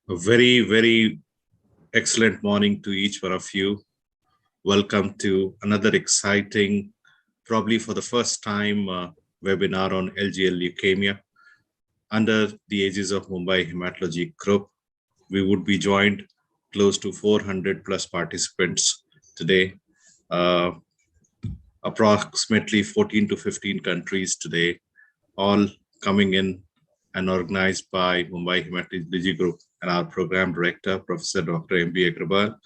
A very, very excellent morning to each one of you. Welcome to another exciting, probably for the first time, webinar on LGL Leukemia under the aegis of Mumbai Hematology Group. We would be joined close to 400 plus participants today, approximately 14 to 15 countries today, all coming in and organized by Mumbai Hematology Group and our program director, Professor Dr. M.B. Agrawal,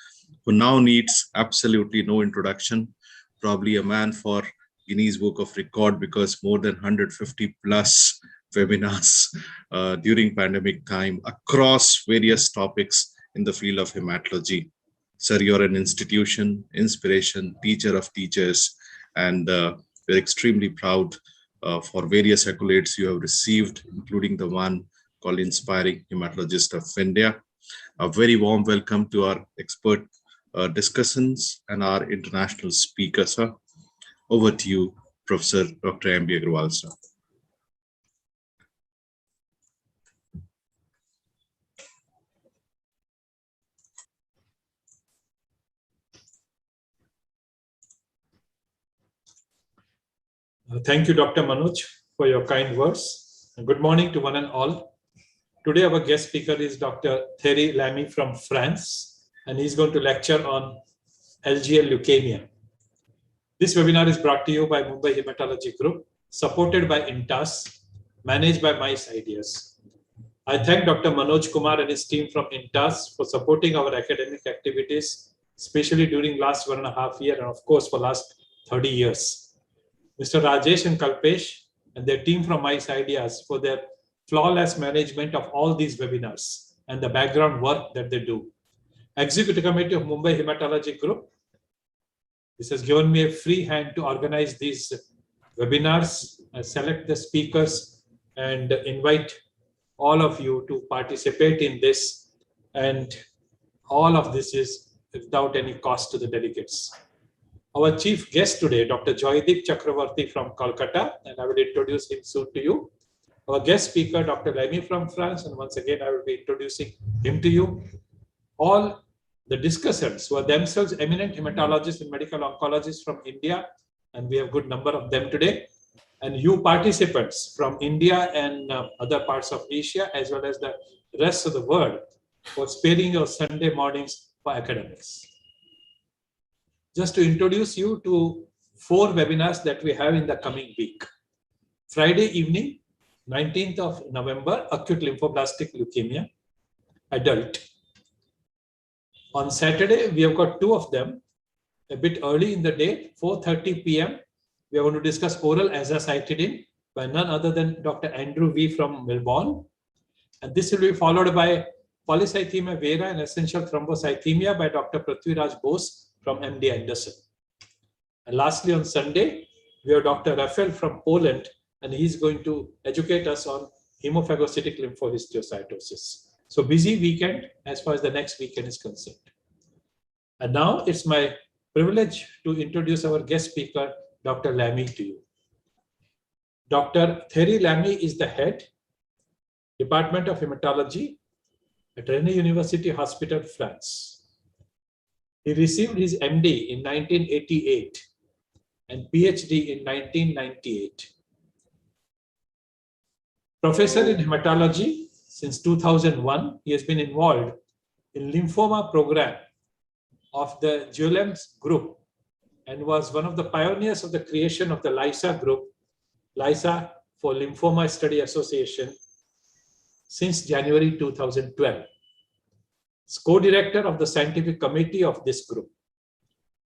who now needs absolutely no introduction, probably a man for Guinness Book of Record because more than 150 plus webinars during pandemic time across various topics in the field of hematology. Sir, you're an institution, inspiration, teacher of teachers, and we're extremely proud for various accolades you have received, including the one called Inspiring Hematologist of India. A very warm welcome to our expert discussants and our international speakers, sir. Over to you, Professor Dr. M.B. Agrawal, sir. Thank you, Dr. Manoj, for your kind words. And good morning to one and all. Today, our guest speaker is Dr. Thierry Lamy from France, and he's going to lecture on LGL Leukemia. This webinar is brought to you by Mumbai Hematology Group, supported by INTAS, managed by MICE Ideas. I thank Dr. Manoj Kumar and his team from INTAS for supporting our academic activities, especially during last 1.5 years and of course for last 30 years. Mr. Rajesh and Kalpesh and their team from MICE Ideas for their flawless management of all these webinars and the background work that they do. Executive Committee of Mumbai Hematology Group, this has given me a free hand to organize these webinars, select the speakers, and invite all of you to participate in this. And all of this is without any cost to the delegates. Our chief guest today, Dr. Joydeep Chakravarti from Kolkata, and I will introduce him soon to you. Our guest speaker, Dr. Lamy from France, and once again, I will be introducing him to you. All the discussants who are themselves eminent hematologists and medical oncologists from India, and we have a good number of them today, and you participants from India and other parts of Asia, as well as the rest of the world, for sparing your Sunday mornings for academics. Just to introduce you to 4 webinars that we have in the coming week. Friday evening, 19th of November, acute lymphoblastic leukemia, adult. On Saturday, we have got 2 of them, a bit early in the day, 4:30 p.m. We are going to discuss oral azacitidine by none other than Dr. Andrew V. from Melbourne. And this will be followed by polycythemia vera and essential thrombocythemia by Dr. Prithviraj Bose from MD Anderson. And lastly, on Sunday, we have Dr. Rafael from Poland, and he's going to educate us on hemophagocytic lymphohistiocytosis. So busy weekend as far as the next weekend is concerned. And now it's my privilege to introduce our guest speaker, Dr. Lamy, to you. Dr. Thierry Lamy is the head, Department of Hematology at Rennes University Hospital, France. He received his MD in 1988 and PhD in 1998. Professor in hematology since 2001, he has been involved in lymphoma program of the GLM's group and was one of the pioneers of the creation of the LISA group, LISA for Lymphoma Study Association, since January 2012. He's co-director of the scientific committee of this group.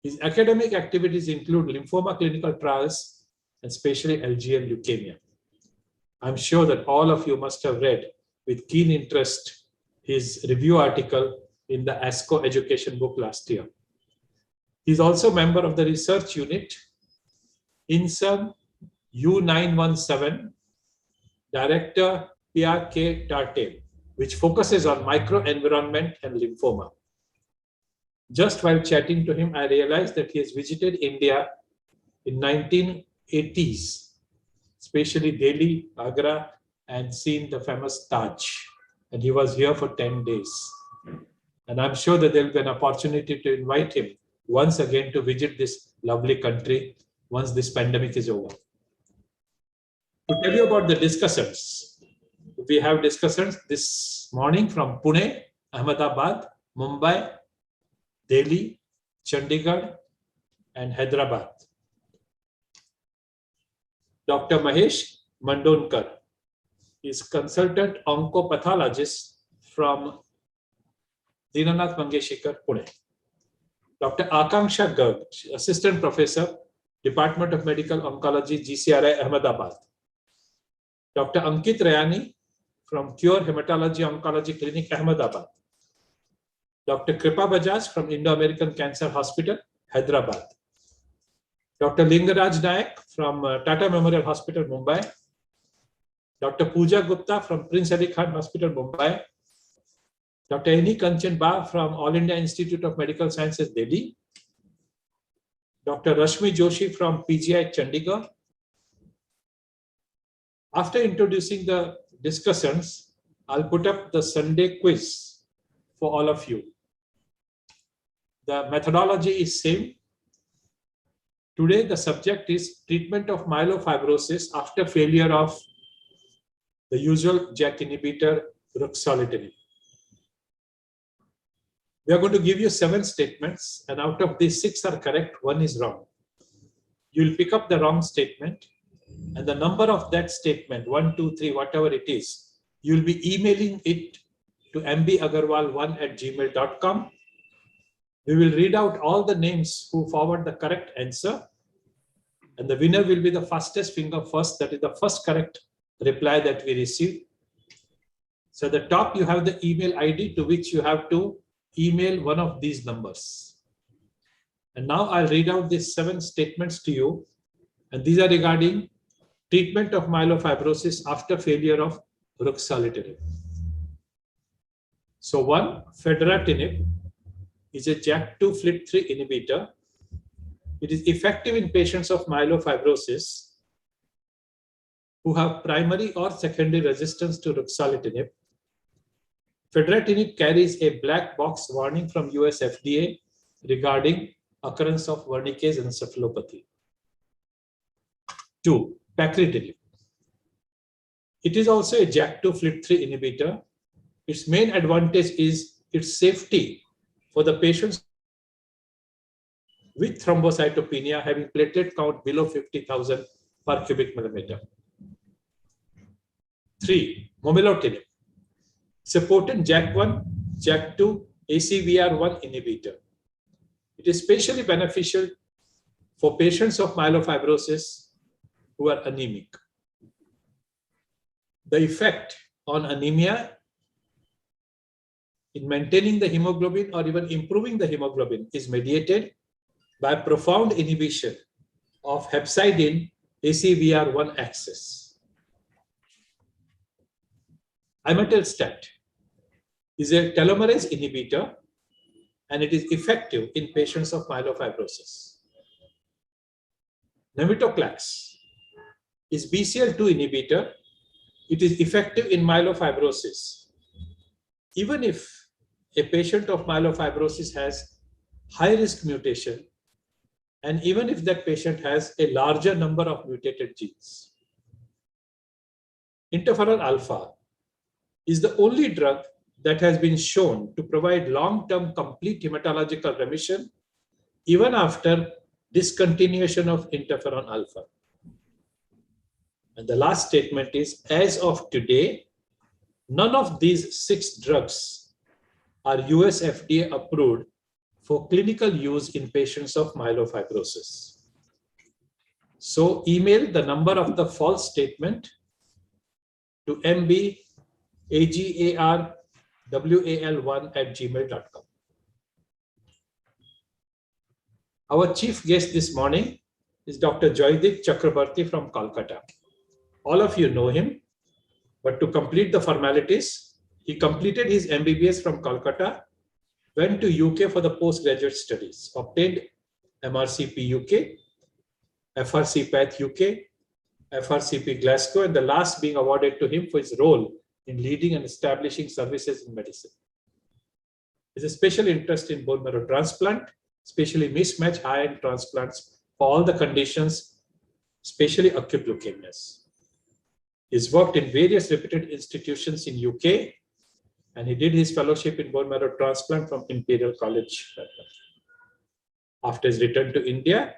His academic activities include lymphoma clinical trials and especially LGL leukemia. I'm sure that all of you must have read with keen interest his review article in the ASCO education book last year. He's also a member of the research unit INSERM U917, Director Pierre K. Tarte, which focuses on microenvironment and lymphoma. Just while chatting to him, I realized that he has visited India in 1980s, especially Delhi, Agra, and seen the famous Taj. and he was here for 10 days. And I'm sure that there will be an opportunity to invite him once again to visit this lovely country once this pandemic is over. To tell you about the discussants, we have discussants this morning from Pune, Ahmedabad, Mumbai, Delhi, Chandigarh, and Hyderabad. Dr. Mahesh Mandonkar is consultant oncopathologist from Dinanath Mangeshkar, Pune. Dr. Akanksha Garg, assistant professor, Department of Medical Oncology, GCRI, Ahmedabad. Dr. Ankit Rayani from Cure Hematology Oncology Clinic, Ahmedabad. Dr. Kripa Bajaj from Indo-American Cancer Hospital, Hyderabad. Dr. Lingaraj Nayak from Tata Memorial Hospital, Mumbai. Dr. Pooja Gupta from Prince Ali Khan Hospital, Mumbai. Dr. Eni Kanchan Ba from All India Institute of Medical Sciences, Delhi. Dr. Rashmi Joshi from PGI, Chandigarh. After introducing the discussants, I'll put up the Sunday quiz for all of you. The methodology is same. Today, the subject is treatment of myelofibrosis after failure of the usual JAK inhibitor, ruxolitinib. We are going to give you 7 statements, and out of these 6 are correct, 1 is wrong. You'll pick up the wrong statement, and the number of that statement, 1, 2, 3, whatever it is, you'll be emailing it to mbagarwal1@gmail.com. We will read out all the names who forward the correct answer, and the winner will be the fastest finger first, that is the first correct reply that we receive. So at the top, you have the email ID to which you have to email one of these numbers. And now I'll read out these 7 statements to you, and these are regarding treatment of myelofibrosis after failure of ruxolitinib. So 1, fedratinib is a JAK2 FLT3 inhibitor. It is effective in patients of myelofibrosis who have primary or secondary resistance to ruxolitinib. Fedratinib carries a black box warning from US FDA regarding occurrence of wernicke's encephalopathy. 2, pacritinib. It is also a JAK2 FLT3 inhibitor. Its main advantage is its safety for the patients with thrombocytopenia having platelet count below 50,000 per cubic millimeter. 3, momelotinib. It's a potent JAK1, JAK2, ACVR1 inhibitor. It is especially beneficial for patients of myelofibrosis who are anemic. The effect on anemia in maintaining the hemoglobin or even improving the hemoglobin is mediated by profound inhibition of hepcidin ACVR1 axis. Imetelstat is a telomerase inhibitor, and it is effective in patients of myelofibrosis. Navitoclax is BCL2 inhibitor. It is effective in myelofibrosis. Even if a patient of myelofibrosis has high-risk mutation, and even if that patient has a larger number of mutated genes. Interferon alpha is the only drug that has been shown to provide long-term complete hematological remission even after discontinuation of interferon alpha. And the last statement is, as of today, none of these 6 drugs are US FDA approved for clinical use in patients of myelofibrosis. So email the number of the false statement to mbagarwal1@gmail.com. Our chief guest this morning is Dr. Joydeep Chakrabarty from Kolkata. All of you know him, but to complete the formalities, he completed his MBBS from Kolkata, went to UK for the postgraduate studies, obtained MRCP UK, FRC Path UK, FRCP Glasgow, and the last being awarded to him for his role in leading and establishing services in medicine. He has a special interest in bone marrow transplant, especially mismatch high-end transplants for all the conditions, especially acute leukemias. He's worked in various reputed institutions in UK, and he did his fellowship in bone marrow transplant from Imperial College. After his return to India,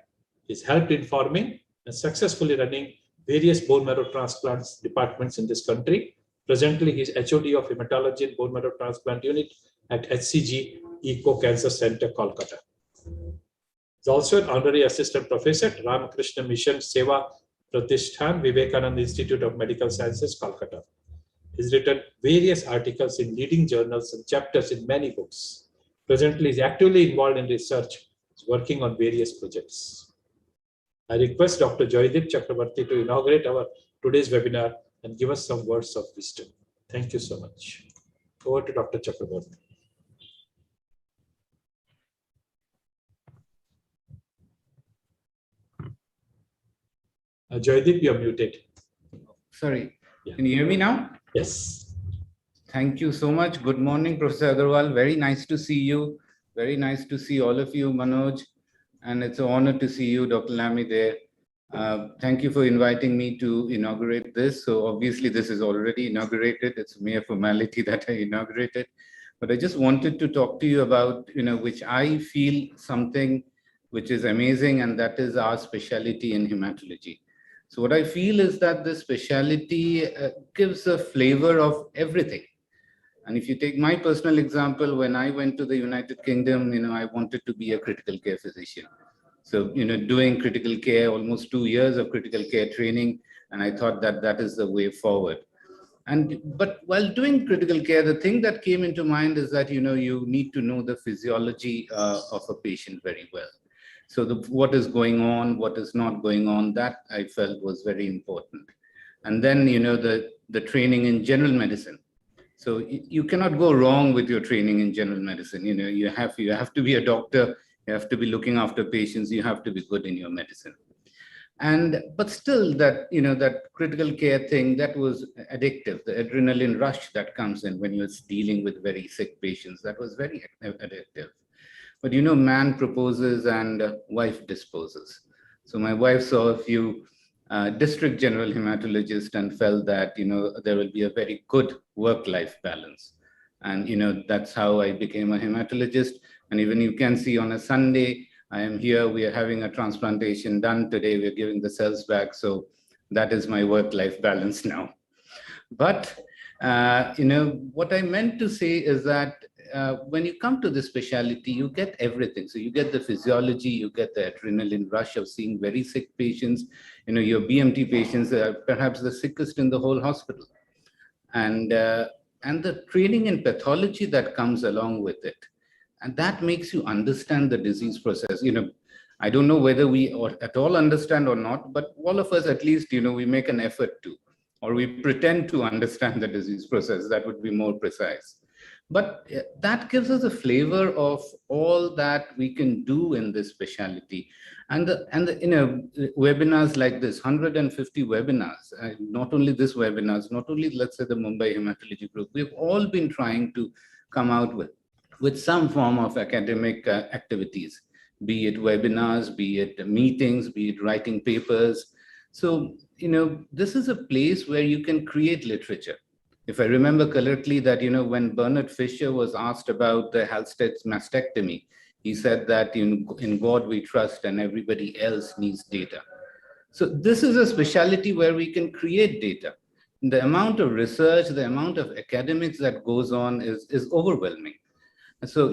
he's helped in forming and successfully running various bone marrow transplants departments in this country. Presently, he is HOD of Hematology and Bone Marrow Transplant Unit at HCG Eco Cancer Center, Kolkata. He's also an honorary assistant professor at Ramakrishna Mission Seva Pratishthan, Vivekananda Institute of Medical Sciences, Kolkata. He's written various articles in leading journals and chapters in many books. Presently, he's actively involved in research. He's working on various projects. I request Dr. Joydeep Chakrabarty to inaugurate our today's webinar and give us some words of wisdom. Thank you so much. Over to Dr. Chakrabarty. Joydeep, you're muted. Sorry, Yeah. Can you hear me now? Yes. Thank you so much. Good morning, Professor Agarwal. Very nice to see you. Very nice to see all of you, Manoj. And it's an honor to see you, Dr. Lamy, there. Thank you for inviting me to inaugurate this. So obviously this is already inaugurated. It's a mere formality that I inaugurated. But I just wanted to talk to you about, which I feel something which is amazing, and that is our specialty in hematology. So what I feel is that this specialty gives a flavor of everything. And if you take my personal example, when I went to the United Kingdom, I wanted to be a critical care physician. So, doing critical care, almost 2 years of critical care training, and I thought that that is the way forward. But while doing critical care, the thing that came into mind is that, you need to know the physiology of a patient very well. So what is going on, what is not going on, that I felt was very important. And then, the training in general medicine. So you cannot go wrong with your training in general medicine. You have to be a doctor, you have to be looking after patients, you have to be good in your medicine. But still that, that critical care thing, that was addictive. The adrenaline rush that comes in when you're dealing with very sick patients, that was very addictive. But man proposes and wife disposes. So my wife saw a few district general hematologists and felt that, there will be a very good work-life balance. And, that's how I became a hematologist. And even you can see on a Sunday, I am here, we are having a transplantation done today, we're giving the cells back. So that is my work-life balance now. But, what I meant to say is that when you come to this specialty, you get everything. So you get the physiology, you get the adrenaline rush of seeing very sick patients. Your BMT patients are perhaps the sickest in the whole hospital. And the training in pathology that comes along with it. And that makes you understand the disease process. I don't know whether we at all understand or not, but all of us at least, we make an effort to, or we pretend to understand the disease process. That would be more precise. But that gives us a flavor of all that we can do in this specialty. And the webinars like this, 150 webinars, not only this webinars, not only, let's say, the Mumbai Hematology Group, we've all been trying to come out with some form of academic activities, be it webinars, be it meetings, be it writing papers. So, this is a place where you can create literature. If I remember correctly, that, when Bernard Fisher was asked about the Halstead's mastectomy, he said that in God we trust and everybody else needs data. So this is a specialty where we can create data. The amount of research, the amount of academics that goes on is overwhelming. So,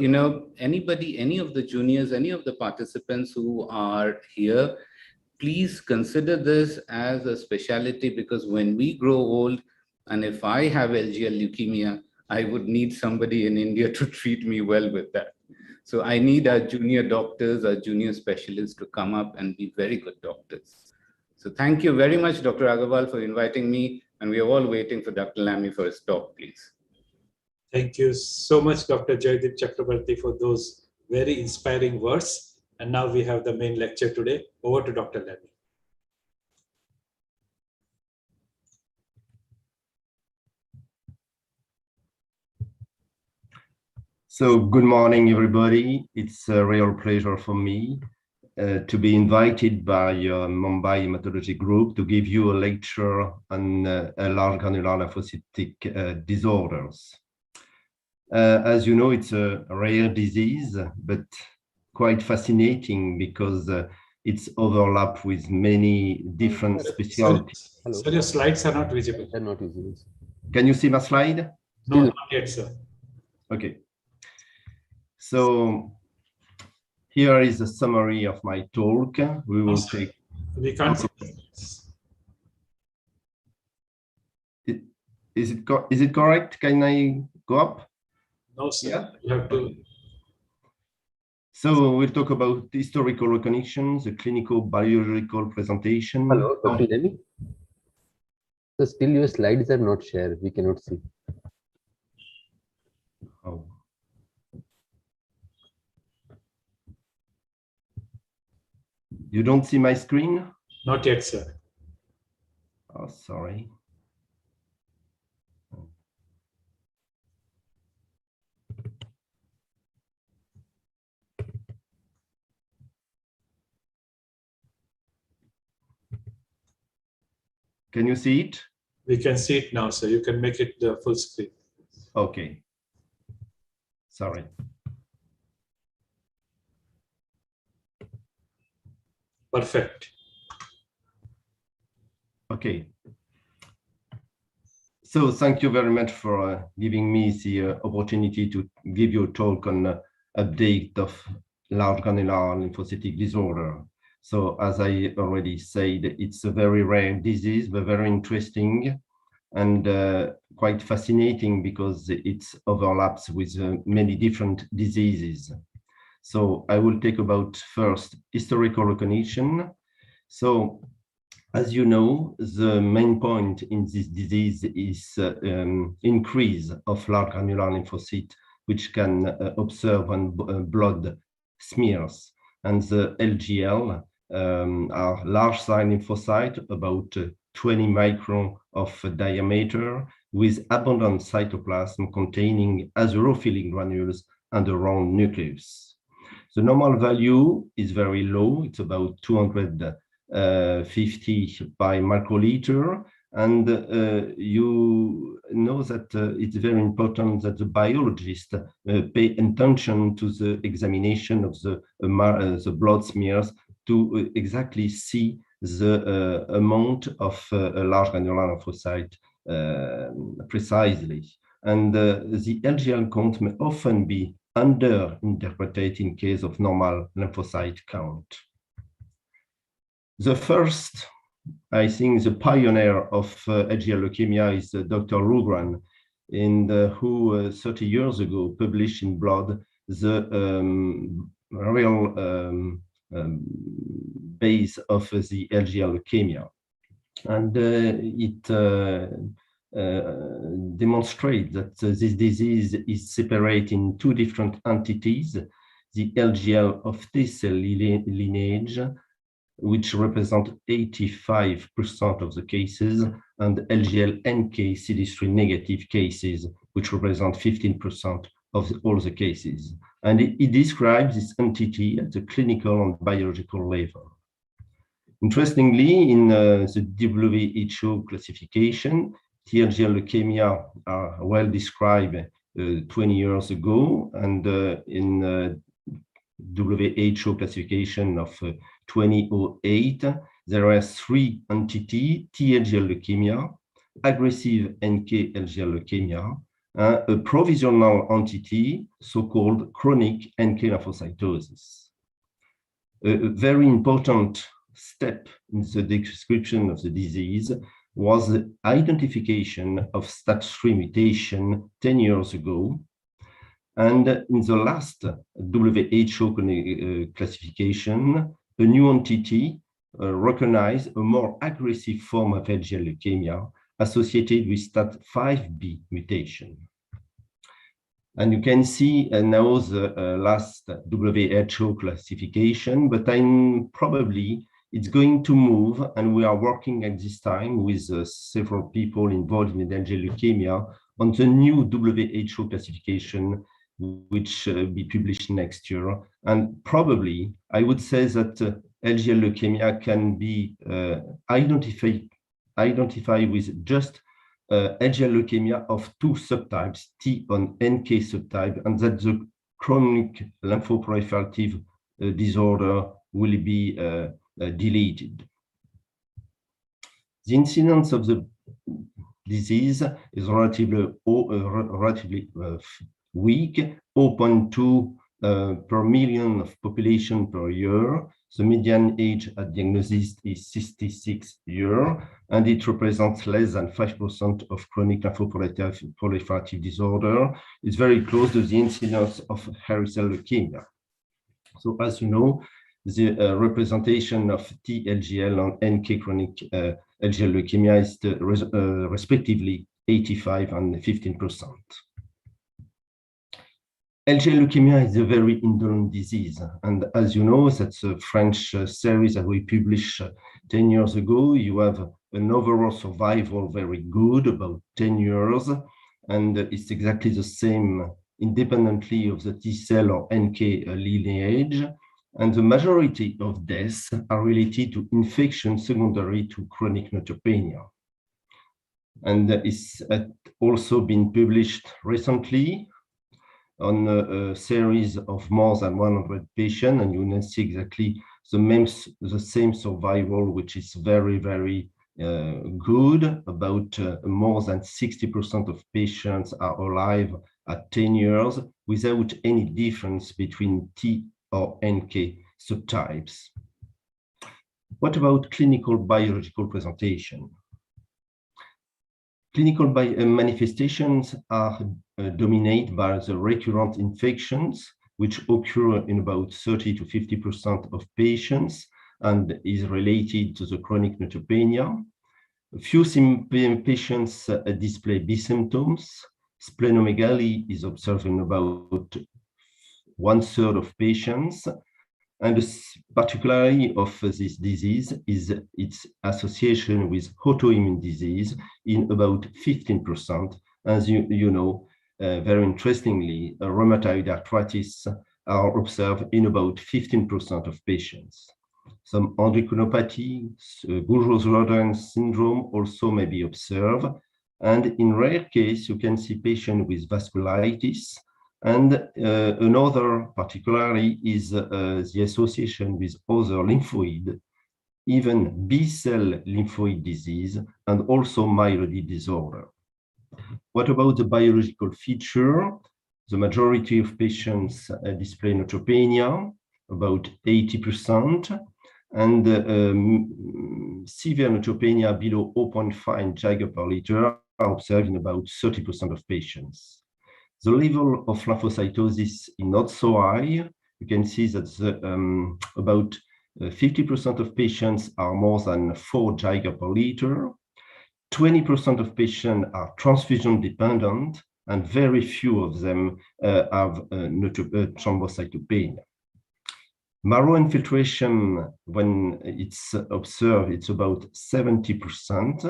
anybody, any of the juniors, any of the participants who are here, please consider this as a specialty, because when we grow old, and if I have LGL leukemia, I would need somebody in India to treat me well with that. So I need our junior doctors, our junior specialists to come up and be very good doctors. So thank you very much, Dr. Agarwal, for inviting me. And we are all waiting for Dr. Lamy for his talk, please. Thank you so much, Dr. Joydeep Chakrabarty, for those very inspiring words. And now we have the main lecture today. Over to Dr. Lamy. So good morning, everybody. It's a real pleasure for me to be invited by Mumbai Hematology Group to give you a lecture on large granular lymphocytic disorders. As you know, it's a rare disease, but quite fascinating because it's overlapped with many different specialties. So your slides are not visible. They're not visible. Can you see my slide? No, not yet, sir. Okay. So here is a summary of my talk. We will take. We can't see. Is it correct? Can I go up? No, sir. Yeah. You have to. So we'll talk about historical recognitions, the clinical biological presentation. Hello, Dr. Lemi. So still your slides are not shared. We cannot see. Oh. You don't see my screen? Not yet, sir. Oh, sorry. Can you see it? We can see it now, sir. You can make it the full screen. Okay. Sorry. Perfect. Okay. So thank you very much for giving me the opportunity to give you a talk on update of large granular lymphocytic disorder. So as I already said, it's a very rare disease, but very interesting and quite fascinating because it overlaps with many different diseases. So I will take about first historical recognition. So as you know, the main point in this disease is increase of large granular lymphocyte, which can observe on blood smears. And the LGL are large size lymphocyte, about 20 micron of diameter, with abundant cytoplasm containing azurophilic granules and a round nucleus. The normal value is very low. It's about 250 by microliter. And you know that it's very important that the biologist pay attention to the examination of the blood smears to exactly see the amount of large granular lymphocyte precisely. And the LGL count may often be under-interpreted in case of normal lymphocyte count. The first, I think, the pioneer of LGL leukemia is Dr. Rugran, who 30 years ago published in Blood the real base of the LGL leukemia. And it demonstrates that this disease is separated in two different entities, the LGL of T-cell lineage, which represent 85% of the cases, and LGL-NK CD3 negative cases, which represent 15% of all the cases. And it describes this entity at the clinical and biological level. Interestingly, in the WHO classification, LGL leukemia are well described 20 years ago, and in WHO classification of 2008, there are three entities: T-LGL leukemia, aggressive NK LGL leukemia, a provisional entity, so-called chronic NK lymphocytosis. A very important step in the description of the disease was the identification of STAT3 mutation 10 years ago. And in the last WHO classification, a new entity recognized a more aggressive form of LGL leukemia associated with STAT5B mutation. And you can see now the last WHO classification, but probably it's going to move, and we are working at this time with several people involved in LGL leukemia on the new WHO classification which will be published next year. And probably, I would say that LGL leukemia can be identified with just LGL leukemia of two subtypes, T and NK subtype, and that the chronic lymphoproliferative disorder will be deleted. The incidence of the disease is relatively weak, 0.2 per million of population per year. The median age at diagnosis is 66 years, and it represents less than 5% of chronic lymphoproliferative disorder. It's very close to the incidence of hairy cell leukemia. So as you know, the representation of T, LGL, and NK chronic LGL leukemia is respectively 85 and 15%. LGL leukemia is a very indolent disease. And as you know, that's a French series that we published 10 years ago. You have an overall survival very good, about 10 years. And it's exactly the same independently of the T cell or NK lineage. And the majority of deaths are related to infection secondary to chronic neutropenia. And it's also been published recently on a series of more than 100 patients, and you can see exactly the same survival, which is very, very good. About more than 60% of patients are alive at 10 years without any difference between T or NK subtypes. What about clinical biological presentation? Clinical manifestations are dominated by the recurrent infections, which occur in about 30 to 50% of patients and is related to the chronic neutropenia. A few patients display B symptoms. Splenomegaly is observed in about 1/3 of patients. And the particularity of this disease is its association with autoimmune disease in about 15%. As you know, very interestingly, rheumatoid arthritis are observed in about 15% of patients. Some endocrinopathy, Gaucher-Rodin syndrome also may be observed. And in rare case, you can see patients with vasculitis. And another particularity is the association with other lymphoid, even B-cell lymphoid disease, and also myeloid disorder. What about the biological feature? The majority of patients display neutropenia, about 80%, and severe neutropenia below 0.5 Geiger per liter are observed in about 30% of patients. The level of lymphocytosis is not so high. You can see that about 50% of patients are more than 4 Geiger per liter. 20% of patients are transfusion dependent, and very few of them have thrombocytopenia. Marrow infiltration, when it's observed, it's about 70%.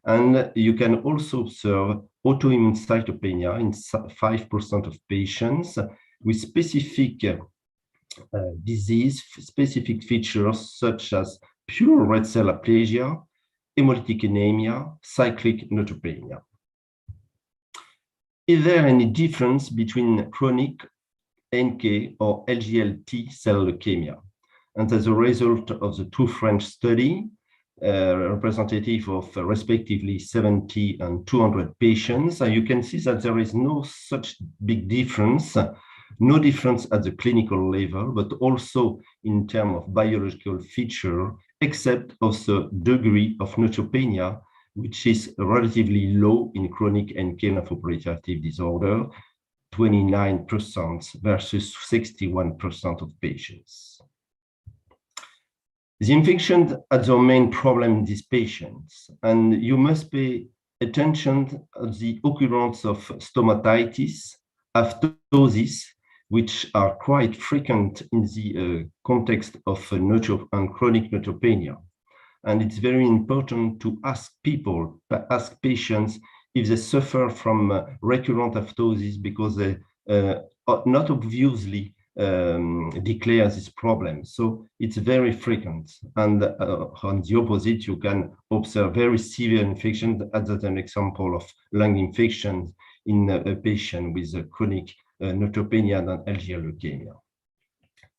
And you can also observe autoimmune cytopenia in 5% of patients with specific disease-specific features such as pure red cell aplasia, hemolytic anemia, cyclic neutropenia. Is there any difference between chronic NK or LGL T cell leukemia? And as a result of the two French studies, representative of respectively 70 and 200 patients, you can see that there is no such big difference, no difference at the clinical level, but also in terms of biological feature, except of the degree of neutropenia, which is relatively low in chronic NK lymphoproliferative disorder, 29% versus 61% of patients. The infections are the main problem in these patients, and you must pay attention to the occurrence of stomatitis, apoptosis, which are quite frequent in the context of chronic neutropenia. And it's very important to ask patients if they suffer from recurrent apoptosis, because not obviously declare this problem. So it's very frequent. And on the opposite, you can observe very severe infections, as an example of lung infections in a patient with a chronic neutropenia and LGL leukemia.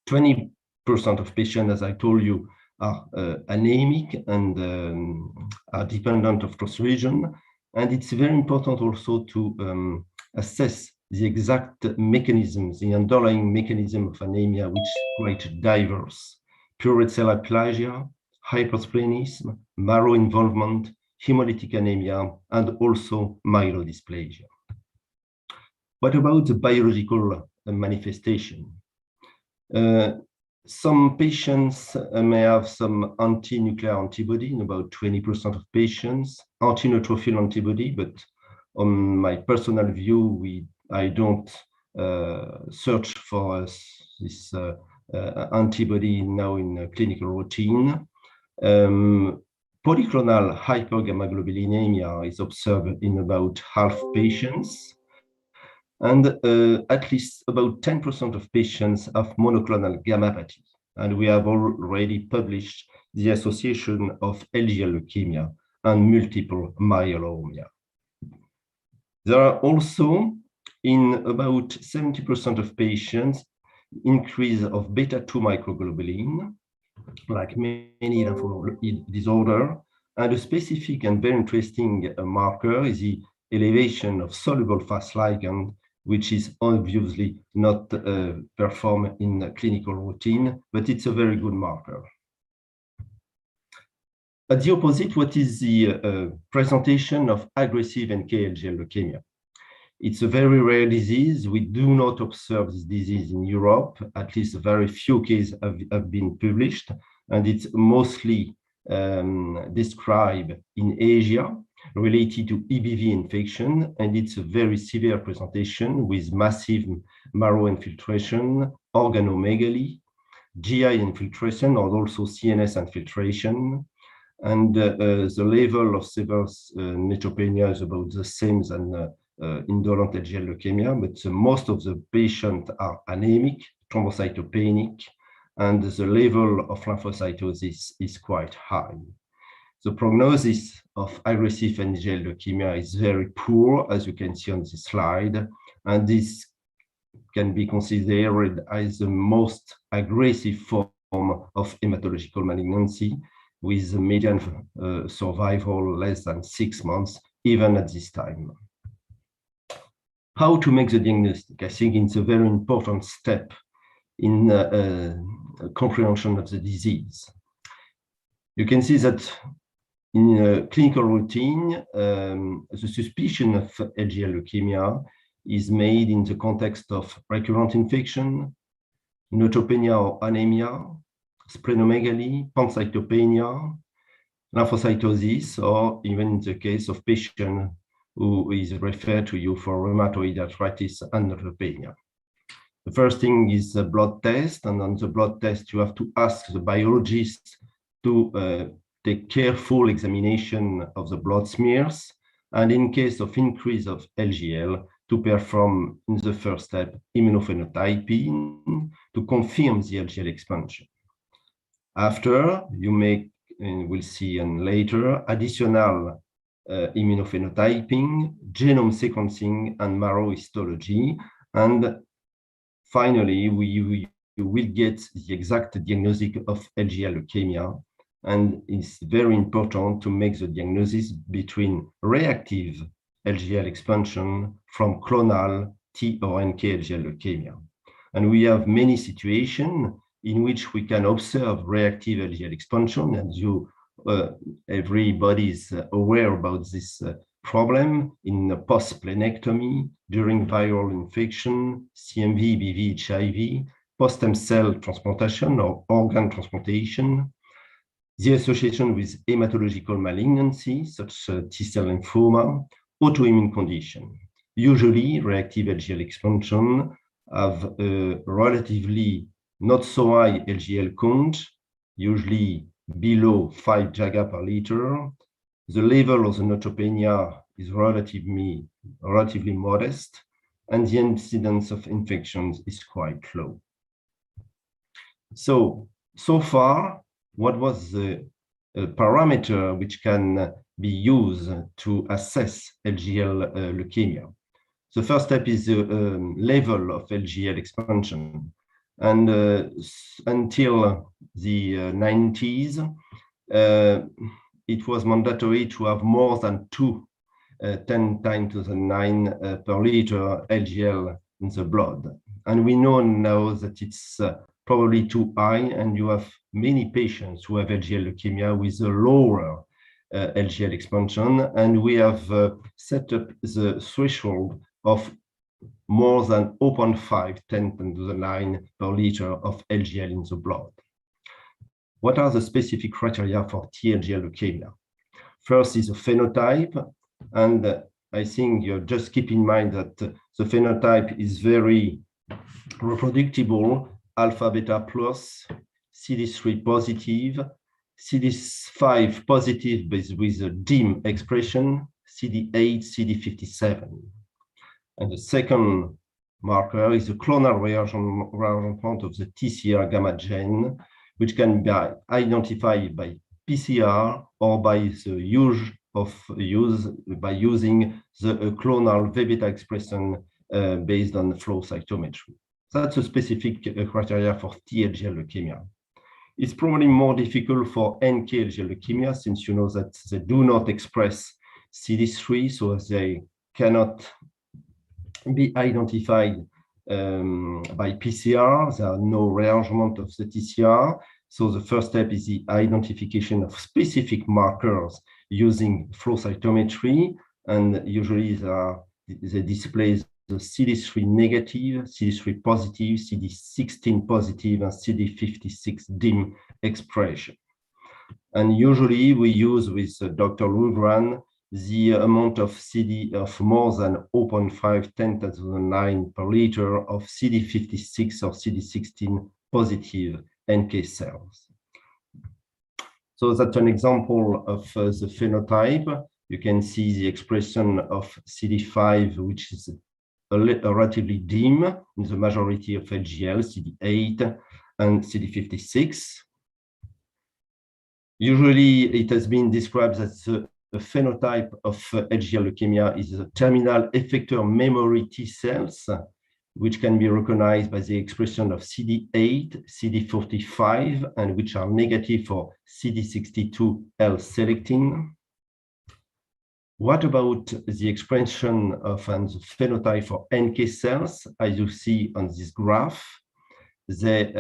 20% of patients, as I told you, are anemic and are dependent of transfusion. And it's very important also to assess the exact mechanisms, the underlying mechanism of anemia, which is quite diverse. Pure red cell aplasia, hypersplenism, marrow involvement, hemolytic anemia, and also myelodysplasia. What about the biological manifestation? Some patients may have some anti-nuclear antibody in about 20% of patients, anti-neutrophil antibody, but on my personal view, I don't search for this antibody now in clinical routine. Polyclonal hypergammaglobulinemia is observed in about half patients. And at least about 10% of patients have monoclonal gammopathy. And we have already published the association of LGL leukemia and multiple myeloma. There are also, in about 70% of patients, increase of beta-2 microglobulin, like many lymphoid disorder. And a specific and very interesting marker is the elevation of soluble Fas ligand, which is obviously not performed in clinical routine, but it's a very good marker. At the opposite, what is the presentation of aggressive NK/LGL leukemia? It's a very rare disease. We do not observe this disease in Europe. At least very few cases have been published, and it's mostly described in Asia, related to EBV infection, and it's a very severe presentation with massive marrow infiltration, organomegaly, GI infiltration, or also CNS infiltration. And the level of severe neutropenia is about the same as indolent LGL leukemia, but most of the patients are anemic, thrombocytopenic, and the level of lymphocytosis is quite high. The prognosis of aggressive LGL leukemia is very poor, as you can see on this slide, and this can be considered as the most aggressive form of hematological malignancy, with a median survival less than 6 months, even at this time. How to make the diagnostic? I think it's a very important step in comprehension of the disease. You can see that in clinical routine, the suspicion of LGL leukemia is made in the context of recurrent infection, neutropenia or anemia, splenomegaly, pancytopenia, lymphocytosis, or even in the case of patient who is referred to you for rheumatoid arthritis and neutropenia. The first thing is a blood test, and on the blood test, you have to ask the biologist to take careful examination of the blood smears, and in case of increase of LGL, to perform in the first step immunophenotyping to confirm the LGL expansion. After, you make, and we'll see later, additional immunophenotyping, genome sequencing, and marrow histology. And finally, you will get the exact diagnosis of LGL leukemia. And it's very important to make the diagnosis between reactive LGL expansion from clonal T or NK LGL leukemia. And we have many situations in which we can observe reactive LGL expansion, and everybody is aware about this problem in post-splenectomy, during viral infection, CMV, EBV, HIV, post-stem cell transplantation or organ transplantation, the association with hematological malignancy, such as T-cell lymphoma, autoimmune condition. Usually, reactive LGL expansion have a relatively not so high LGL count, usually below 5 Jaga per liter. The level of the neutropenia is relatively modest, and the incidence of infections is quite low. So far, what was the parameter which can be used to assess LGL leukemia? The first step is the level of LGL expansion. And until the 90s, it was mandatory to have more than 10 times to the 9 per liter LGL in the blood. And we know now that it's probably too high, and you have many patients who have LGL leukemia with a lower LGL expansion, and we have set up the threshold of more than 0.5 10 to the 9 per liter of LGL in the blood. What are the specific criteria for T-LGL leukemia? First is a phenotype, and I think you just keep in mind that the phenotype is very reproducible: alpha beta plus, CD3 positive, CD5 positive with a DIM expression, CD8, CD57. And the second marker is the clonal rearrangement of the TCR gamma gene, which can be identified by PCR or by the use by using the clonal V-beta expression based on flow cytometry. That's a specific criteria for T-LGL leukemia. It's probably more difficult for NK-LGL leukemia, since you know that they do not express CD3, so they cannot be identified by PCR. There are no rearrangement of the TCR. So the first step is the identification of specific markers using flow cytometry, and usually they display the CD3 negative, CD3 positive, CD16 positive, and CD56 DIM expression. And usually we use with Dr. Lundgren the amount of CD of more than 0.5 10 to the 9 per liter of CD56 or CD16 positive NK cells. So that's an example of the phenotype. You can see the expression of CD5, which is relatively dim in the majority of LGL, CD8 and CD56. Usually it has been described as the phenotype of LGL leukemia is a terminal effector memory T cells, which can be recognized by the expression of CD8, CD45, and which are negative for CD62 L-selectin. What about the expression of and the phenotype for NK cells? As you see on this graph, they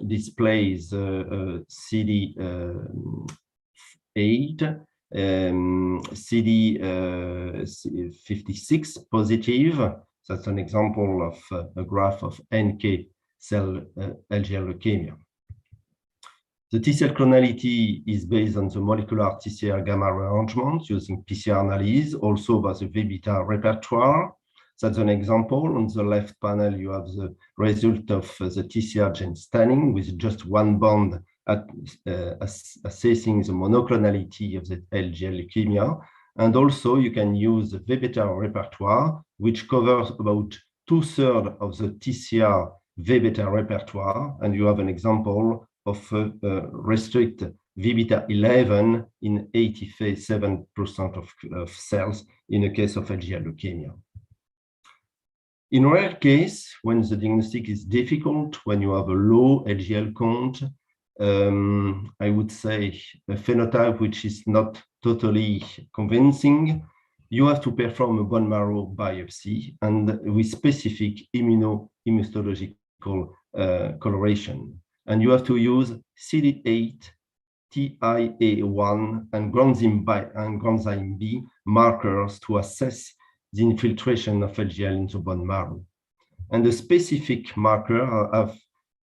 display CD8, CD56 positive. That's an example of a graph of NK cell LGL leukemia. The T-cell clonality is based on the molecular TCR gamma rearrangement using PCR analysis, also by the V-beta repertoire. That's an example. On the left panel, you have the result of the TCR gene staining with just one bond at assessing the monoclonality of the LGL leukemia. And also you can use the V-beta repertoire, which covers about 2/3 of the TCR V-beta repertoire. And you have an example of restrict V-beta 11 in 87% of cells in the case of LGL leukemia. In rare case, when the diagnostic is difficult, when you have a low LGL count, I would say a phenotype which is not totally convincing, you have to perform a bone marrow biopsy and with specific immunohistological coloration. And you have to use CD8, TIA1, and granzyme B markers to assess the infiltration of LGL into bone marrow. And the specific marker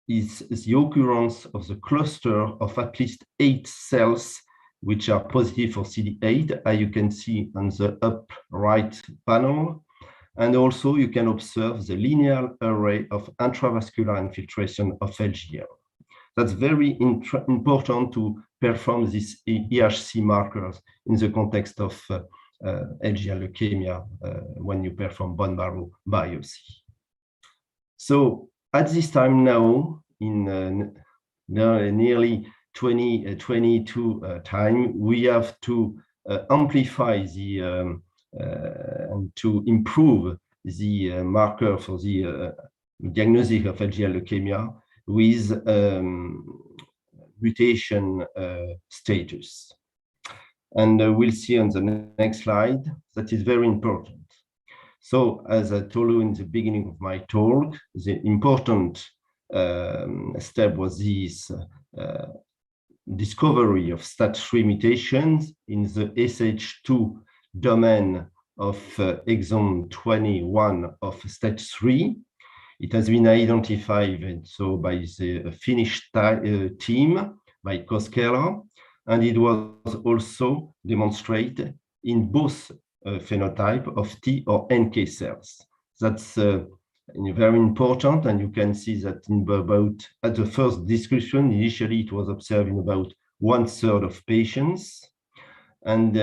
is the occurrence of the cluster of at least 8 cells which are positive for CD8, as you can see on the up right panel. And also you can observe the linear array of intravascular infiltration of LGL. That's very important to perform these EHC markers in the context of LGL leukemia when you perform bone marrow biopsy. So at this time now, in nearly 2022 time, we have to amplify the and to improve the marker for the diagnosis of LGL leukemia with mutation status. And we'll see on the next slide that is very important. So as I told you in the beginning of my talk, the important step was this discovery of STAT3 mutations in the SH2 domain of exon 21 of STAT3. It has been identified so by the Finnish team, by Koskela, and it was also demonstrated in both phenotype of T or NK cells. That's very important, and you can see that in about, at the first description, initially it was observed in about 1/3 of patients, and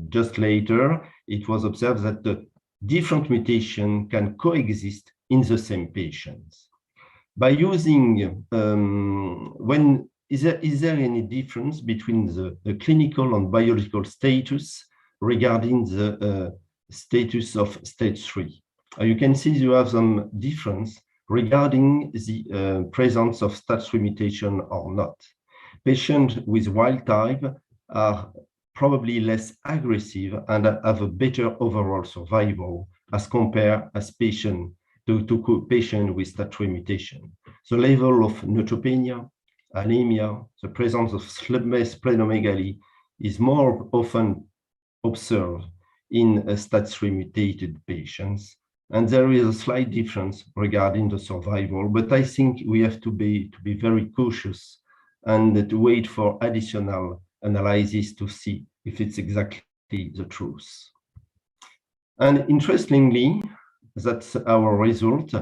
just later it was observed that the different mutation can coexist in the same patients. By using, is there any difference between the clinical and biological status regarding the status of stage 3? You can see you have some difference regarding the presence of STAT3 mutation or not. Patients with wild type are probably less aggressive and have a better overall survival as compared as patient to patient with STAT3 mutation. The level of neutropenia, anemia, the presence of splenomegaly is more often observed in STAT3 mutated patients. And there is a slight difference regarding the survival, but I think we have to be very cautious and to wait for additional analysis to see if it's exactly the truth. And interestingly, that's our result.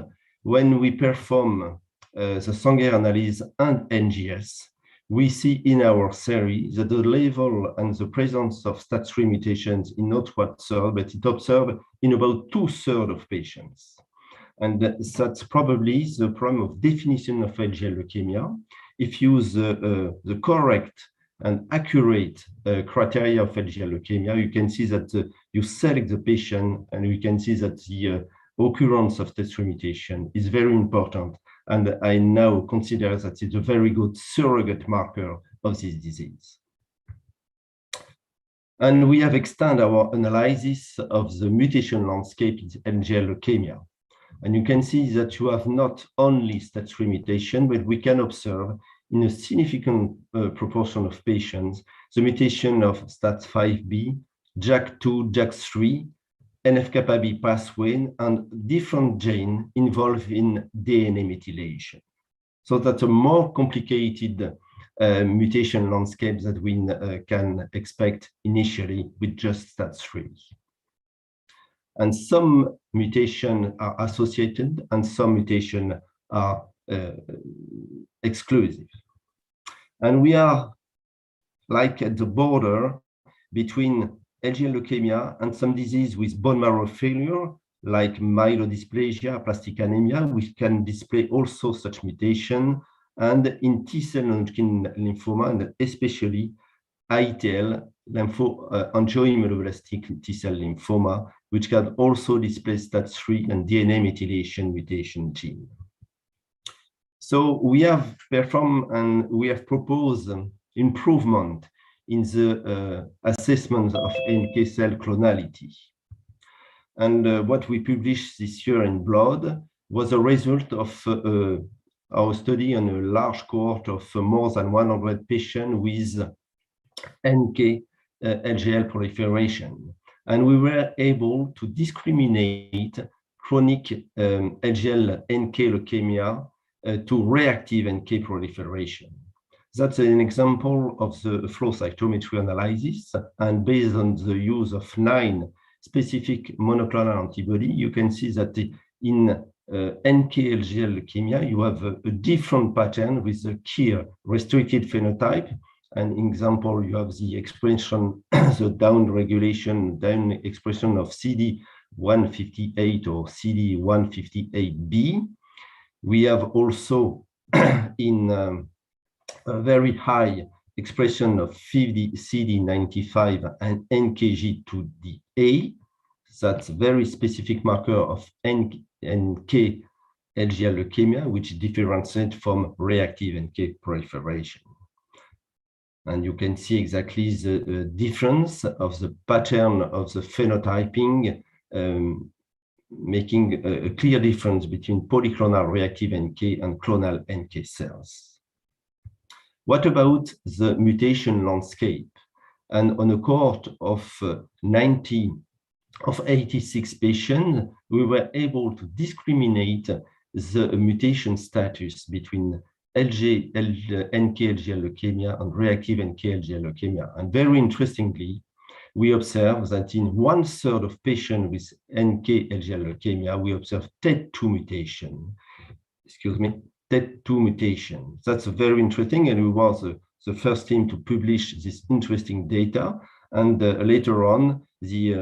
When we perform the Sanger analysis and NGS, we see in our series that the level and the presence of STAT3 mutations is not 1/3, but it observed in about 2/3 of patients. And that's probably the problem of definition of LGL leukemia. If you use the correct and accurate criteria of LGL leukemia, you can see that you select the patient, and we can see that the occurrence of STAT3 mutation is very important. And I now consider that it's a very good surrogate marker of this disease. And we have extended our analysis of the mutation landscape in LGL leukemia. And you can see that you have not only STAT3 mutation, but we can observe in a significant proportion of patients the mutation of STAT5B, JAK2, JAK3, NF-kappa B pathway, and different genes involved in DNA methylation. So that's a more complicated mutation landscape that we can expect initially with just STAT3. And some mutations are associated and some mutations are exclusive. And we are like at the border between LGL leukemia and some disease with bone marrow failure, like myelodysplasia, aplastic anemia, which can display also such mutation, and in T-cell non-Hodgkin lymphoma, and especially ITL, angioimmunoblastic T-cell lymphoma, which can also display STAT3 and DNA methylation mutation gene. So we have performed and we have proposed improvement in the assessment of NK cell clonality. And what we published this year in Blood was a result of our study on a large cohort of more than 100 patients with NK LGL proliferation. And we were able to discriminate chronic LGL NK leukemia to reactive NK proliferation. That's an example of the flow cytometry analysis, and based on the use of 9 specific monoclonal antibody, you can see that in NK LGL leukemia, you have a different pattern with a key restricted phenotype An example, you have the expression, the down expression of CD158 or CD158B. We have also in a very high expression of CD95 and NKG2DA. That's a very specific marker of NK LGL leukemia, which differentiates from reactive NK proliferation. And you can see exactly the difference of the pattern of the phenotyping, making a clear difference between polyclonal reactive NK and clonal NK cells. What about the mutation landscape? And on a cohort of 86 patients, we were able to discriminate the mutation status between NK LGL leukemia and reactive NK LGL leukemia. And very interestingly, we observe that in 1/3 of patients with NK LGL leukemia, we observe TET2 mutation. Excuse me, TET2 mutation. That's very interesting, and we was the first team to publish this interesting data. And later on, the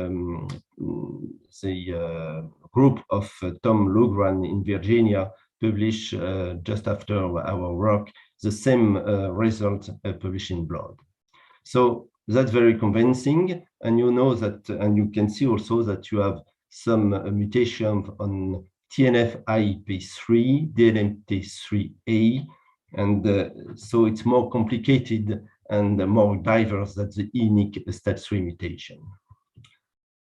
group of Tom Lugran in Virginia published just after our work the same result published in Blood. So that's very convincing, and you know that, and you can see also that you have some mutation on TNF-IP3, DNMT3A, and so it's more complicated and more diverse than the unique STAT3 mutation.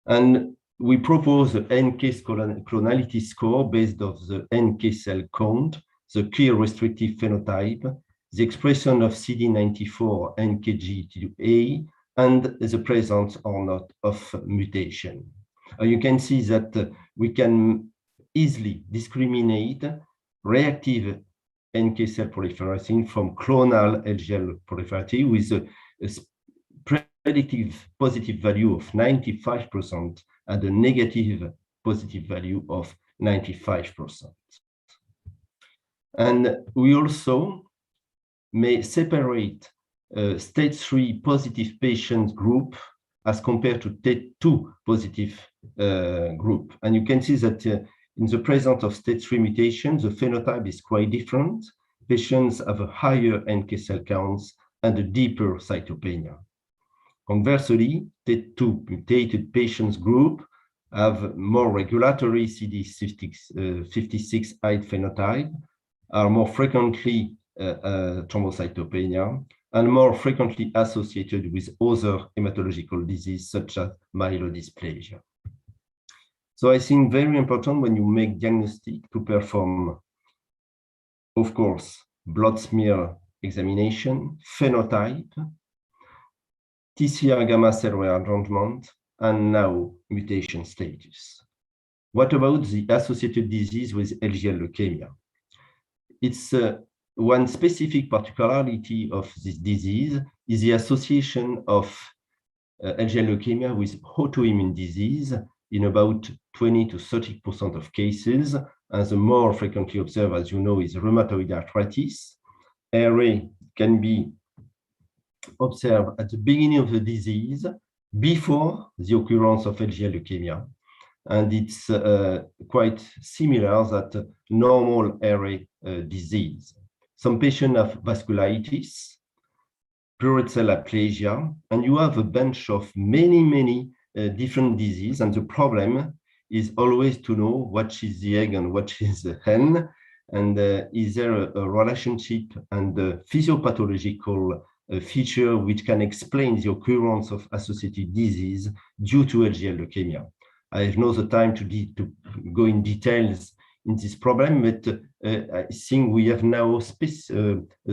And we propose the NK clonality score based on the NK cell count, the clear restrictive phenotype, the expression of CD94 NKG2A, and the presence or not of mutation. You can see that we can easily discriminate reactive NK cell proliferation from clonal LGL proliferation with a predictive positive value of 95% and a negative positive value of 95%. And we also may separate stage 3 positive patients group as compared to TET2 positive group. And you can see that in the presence of stage 3 mutations, the phenotype is quite different. Patients have a higher NK cell counts and a deeper cytopenia. Conversely, TET2 mutated patients group have more regulatory CD56 height phenotype, are more frequently thrombocytopenia, and more frequently associated with other hematological diseases such as myelodysplasia. So I think very important when you make diagnostic to perform, of course, blood smear examination, phenotype, TCR gamma cell rearrangement, and now mutation status. What about the associated disease with LGL leukemia? It's one specific particularity of this disease is the association of LGL leukemia with autoimmune disease in about 20 to 30% of cases. And the more frequently observed, as you know, is rheumatoid arthritis. RA can be observed at the beginning of the disease before the occurrence of LGL leukemia. And it's quite similar that normal RA disease. Some patients have vasculitis, pleural cell aplasia, and you have a bunch of many different diseases. And the problem is always to know what is the egg and what is the hen, and is there a relationship and a physiopathological feature which can explain the occurrence of associated disease due to LGL leukemia. I have no time to go in details in this problem, but I think we have now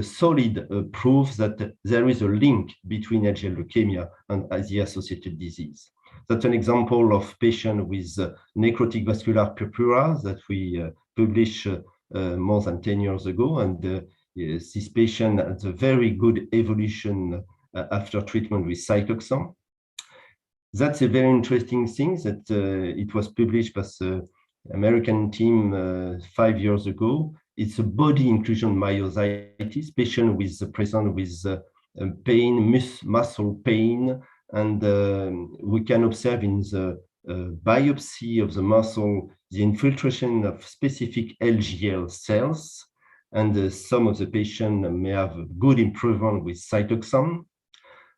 solid proof that there is a link between LGL leukemia and the associated disease. That's an example of patient with necrotic vascular purpura that we published more than 10 years ago. And this patient has a very good evolution after treatment with Cytoxan. That's a very interesting thing that it was published by the American team 5 years ago. It's a body inclusion myositis patient with present with pain, muscle pain, and we can observe in the biopsy of the muscle the infiltration of specific LGL cells, and some of the patients may have good improvement with cytoxan.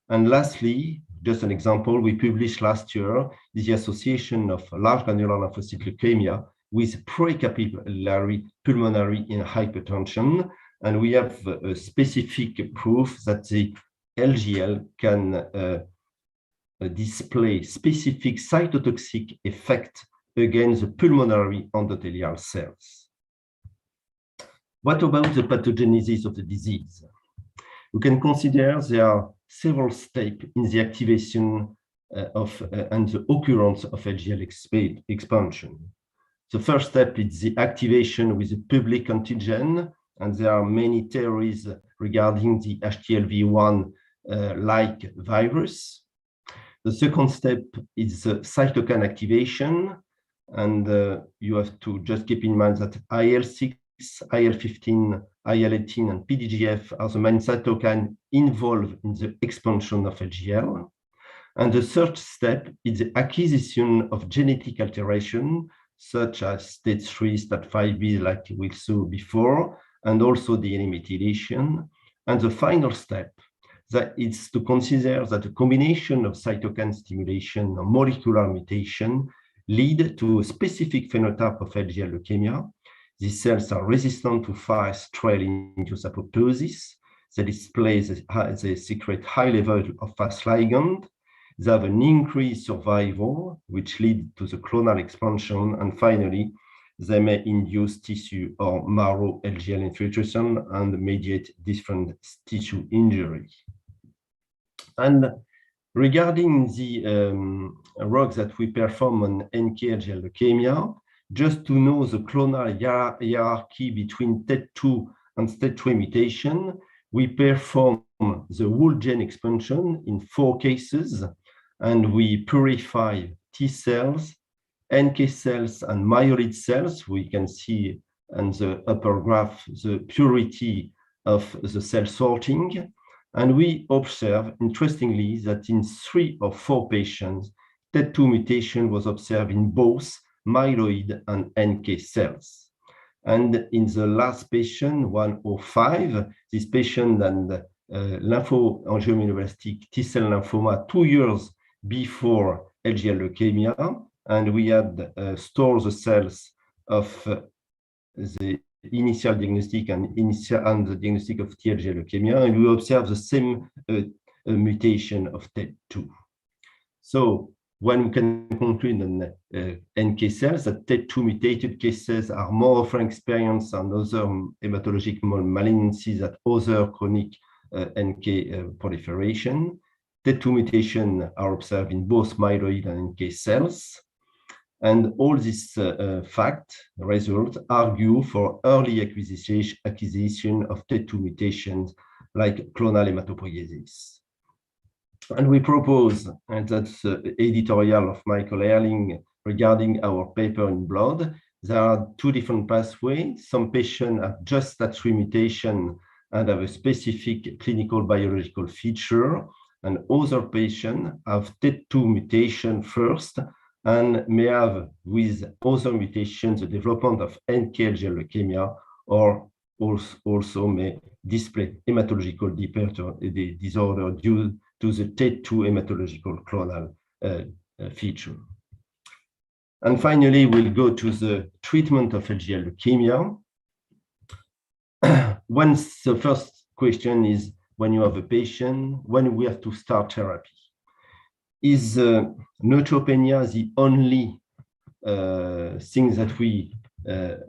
And lastly, just an example, we published last year the association of large granular lymphocytic leukemia with precapillary pulmonary hypertension, and we have a specific proof that the LGL can display specific cytotoxic effect against the pulmonary endothelial cells. What about the pathogenesis of the disease? We can consider there are several steps in the activation and the occurrence of LGL expansion. The first step is the activation with the public antigen, and there are many theories regarding the HTLV1 like virus. The second step is the cytokine activation, and you have to just keep in mind that IL-6, IL-15, IL-18, and PDGF are the main cytokines involved in the expansion of LGL. And the third step is the acquisition of genetic alteration, such as stage 3, stage 5b, like we saw before, and also DNA methylation. And the final step that is to consider that a combination of cytokine stimulation or molecular mutation lead to a specific phenotype of LGL leukemia. These cells are resistant to fast trail-induced apoptosis. They secrete high level of fast ligand. They have an increased survival, which leads to the clonal expansion. And finally, they may induce tissue or marrow LGL infiltration and mediate different tissue injury. And regarding the work that we perform on NK-LGL leukemia, just to know the clonal hierarchy between TET2 and STET3 mutation, we perform the whole gene expansion in 4 cases, and we purify T cells, NK cells, and myeloid cells. We can see in the upper graph the purity of the cell sorting. And we observe, interestingly, that in 3 or 4 patients, TET2 mutation was observed in both myeloid and NK cells. And in the last patient, 105, this patient and lymphoangioimmunoblastic T-cell lymphoma 2 years before LGL leukemia, and we had stored the cells of the initial diagnostic and the diagnostic of LGL leukemia, and we observe the same mutation of TET2. So when we can conclude on NK cells that TET2 mutated cases are more often experienced on other hematologic malignancies than other chronic NK proliferation. TET2 mutations are observed in both myeloid and NK cells. And all these results argue for early acquisition of TET2 mutations like clonal hematopoiesis. And we propose, and that's the editorial of Michael Erling regarding our paper in blood, there are 2 different pathways. Some patients have just STAT3 mutation and have a specific clinical biological feature, and other patients have TET2 mutation first and may have, with other mutations, the development of NK-LGL leukemia, or also may display hematological disorder due to the TET2 hematological clonal feature. And finally, we'll go to the treatment of LGL leukemia. The first question is, when you have a patient, when we have to start therapy? Is neutropenia the only thing that we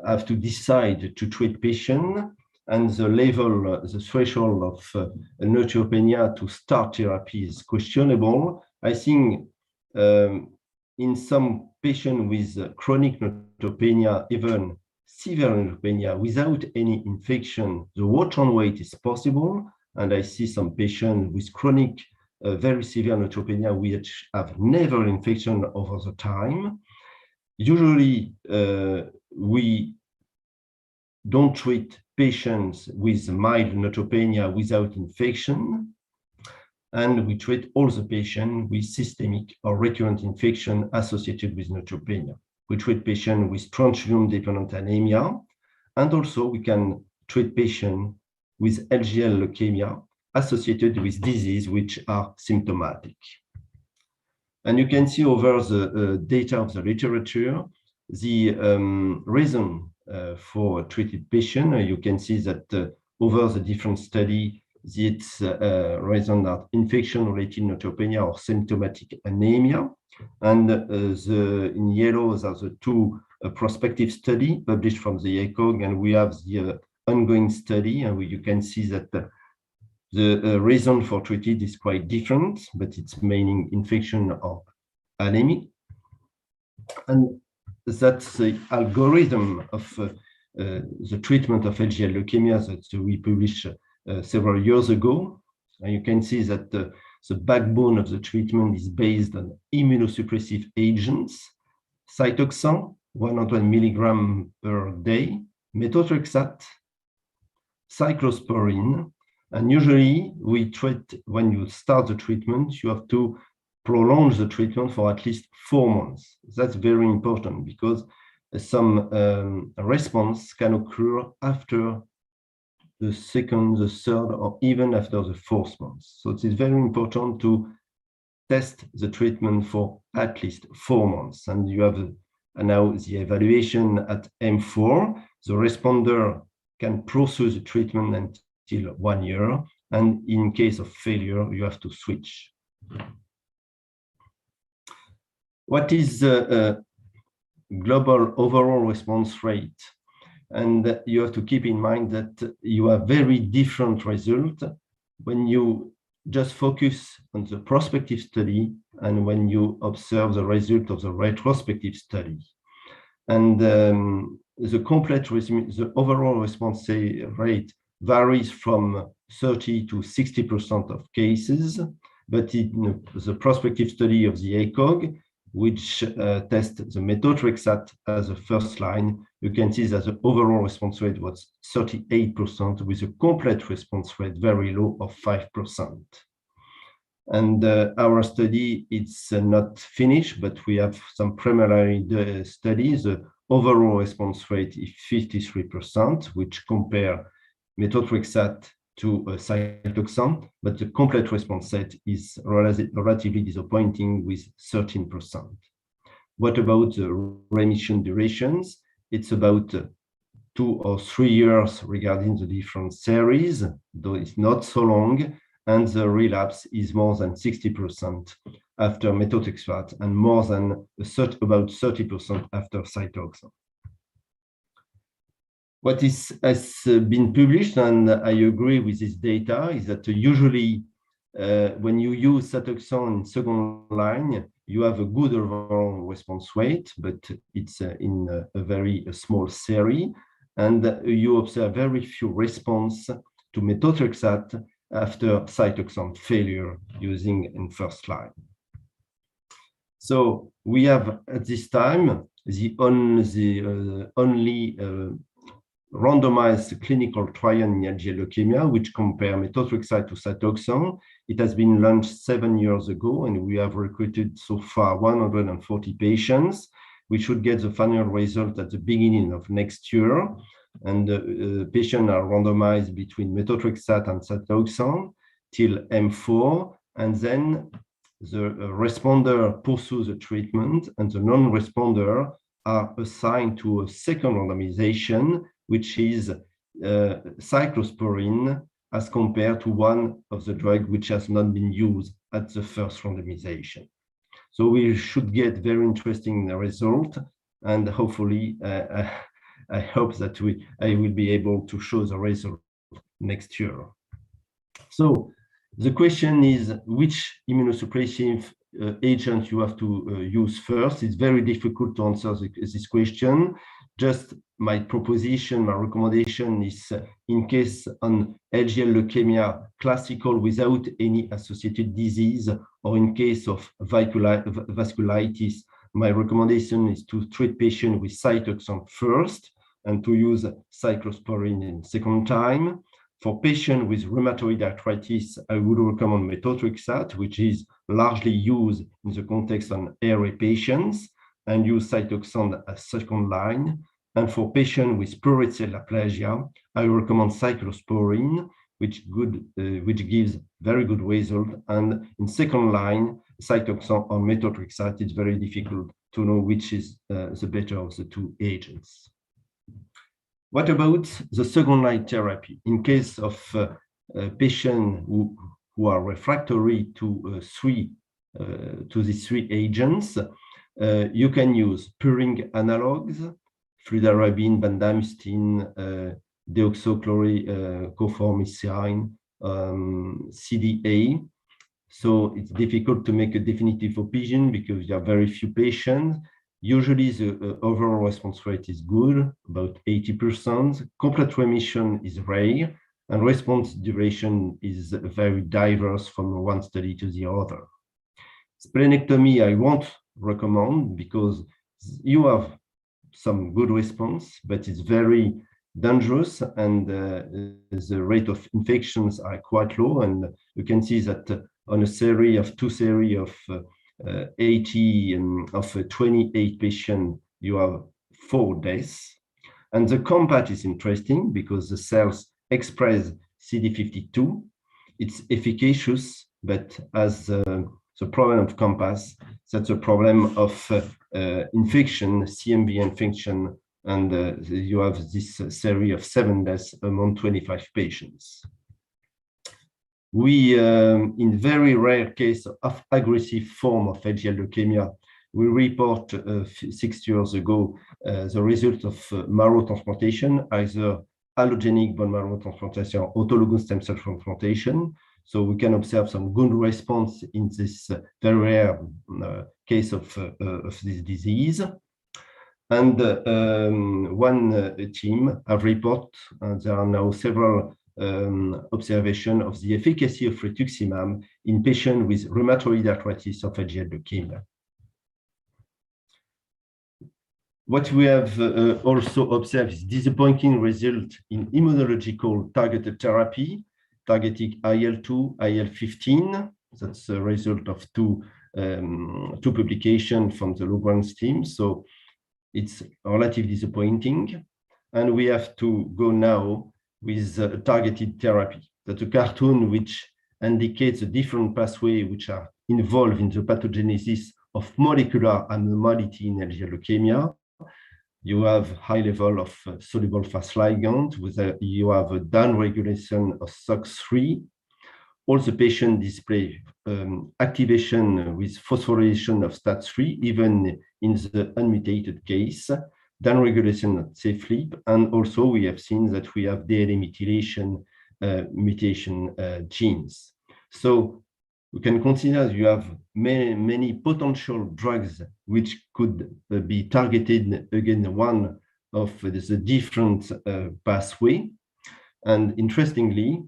have to decide to treat patient, and the level, the threshold of neutropenia to start therapy is questionable? I think in some patients with chronic neutropenia, even severe neutropenia without any infection, the watch and wait is possible. And I see some patients with chronic very severe neutropenia which have never infection over the time. Usually, we don't treat patients with mild neutropenia without infection. and we treat all the patients with systemic or recurrent infection associated with neutropenia. We treat patients with transfusion-dependent anemia, and also we can treat patients with LGL leukemia associated with disease which are symptomatic. And you can see over the data of the literature, the reason for treated patient. You can see that over the different study, it's reason are infection-related neutropenia or symptomatic anemia. And in yellow are the two prospective study published from the ECOG, and we have the ongoing study, and you can see that the reason for treated is quite different, but it's mainly infection or anemia. And that's the algorithm of the treatment of LGL leukemia that we published several years ago. And you can see that the backbone of the treatment is based on immunosuppressive agents, Cytoxan, 100 milligrams per day, methotrexate, cyclosporine, and usually we treat, when you start the treatment, you have to prolong the treatment for at least 4 months. That's very important because some response can occur after the second, the third, or even after the 4th month. So it is very important to test the treatment for at least 4 months. And you have now the evaluation at M4. The responder can pursue the treatment until 1 year. And in case of failure, you have to switch. What is the global overall response rate? And you have to keep in mind that you have very different results when you just focus on the prospective study and when you observe the result of the retrospective study. And the overall response rate varies from 30 to 60% of cases, but in the prospective study of the ECOG, which tests the methotrexate as a first line, you can see that the overall response rate was 38%, with a complete response rate very low of 5%. And our study, it's not finished, but we have some preliminary studies. The overall response rate is 53%, which compare methotrexate to Cytoxan, but the complete response rate is relatively disappointing with 13%. What about the remission durations? It's about 2 or 3 years regarding the different series, though it's not so long, and the relapse is more than 60% after methotrexate and more than about 30% after Cytoxan. What has been published, and I agree with this data, is that usually when you use Cytoxan in second line, you have a good overall response rate, but it's in a very small series, and you observe very few response to methotrexate after Cytoxan failure using in first line. So we have at this time the only randomized clinical trial in LGL leukemia, which compare methotrexate to Cytoxan. It has been launched 7 years ago, and we have recruited so far 140 patients. We should get the final result at the beginning of next year. And patients are randomized between methotrexate and Cytoxan till M4, and then the responder pursues the treatment, and the non-responder are assigned to a second randomization, which is cyclosporine as compared to one of the drugs which has not been used at the first randomization. So we should get very interesting result, and hopefully I hope that I will be able to show the result next year. So the question is which immunosuppressive agent you have to use first. It's very difficult to answer this question. Just my proposition, my recommendation is in case on LGL leukemia classical without any associated disease, or in case of vasculitis, my recommendation is to treat patients with Cytoxan first and to use cyclosporine in second time. For patients with rheumatoid arthritis, I would recommend methotrexate, which is largely used in the context of RA patients, and use cytoxan as second line. And for patients with pleural cell aplasia, I recommend cyclosporine, which gives very good result. And in second line, cytoxan or methotrexate, it's very difficult to know which is the better of the two agents. What about the second line therapy? In case of patients who are refractory to these three agents, you can use purine analogs, fludarabine, bendamustine, deoxychloroquine, CDA. So it's difficult to make a definitive opinion because there are very few patients. Usually the overall response rate is good, about 80%. Complete remission is rare, and response duration is very diverse from one study to the other. Splenectomy I won't recommend because you have some good response, but it's very dangerous, and the rate of infections are quite low. And you can see that on a series of 28 patients, you have 4 deaths. And the combat is interesting because the cells express CD52. It's efficacious, but as the problem of COMPASS, that's a problem of infection, CMV infection, and you have this series of 7 deaths among 25 patients. We, in very rare case of aggressive form of LGL leukemia, we report 6 years ago the result of marrow transplantation, either allogenic bone marrow transplantation or autologous stem cell transplantation. So we can observe some good response in this very rare case of this disease. And one team have reported there are now several observation of the efficacy of rituximab in patients with rheumatoid arthritis of LGL leukemia. What we have also observed is disappointing result in immunological targeted therapy, targeting IL-2, IL-15. That's a result of two publications from the Lugran's team. So it's relatively disappointing. And we have to go now with targeted therapy. That's a cartoon which indicates the different pathways which are involved in the pathogenesis of molecular abnormality in LGL leukemia. You have high level of soluble Fas ligand, you have a downregulation of SOX3. All the patients display activation with phosphorylation of STAT3, even in the unmutated case, downregulation of CFLIP, and also we have seen that we have DNA methylation mutation genes. So we can consider you have many potential drugs which could be targeted against one of the different pathway. And interestingly,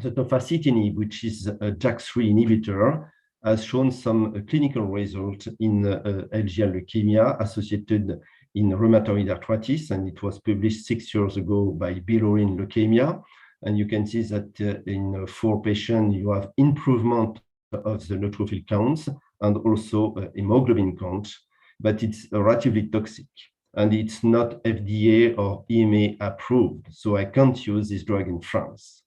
the tofacitinib, which is a JAK3 inhibitor, has shown some clinical results in LGL leukemia associated in rheumatoid arthritis, and it was published 6 years ago by Bilorin Leukemia. And you can see that in 4 patients, you have improvement of the neutrophil counts and also hemoglobin count, but it's relatively toxic and it's not FDA or EMA approved. So I can't use this drug in France.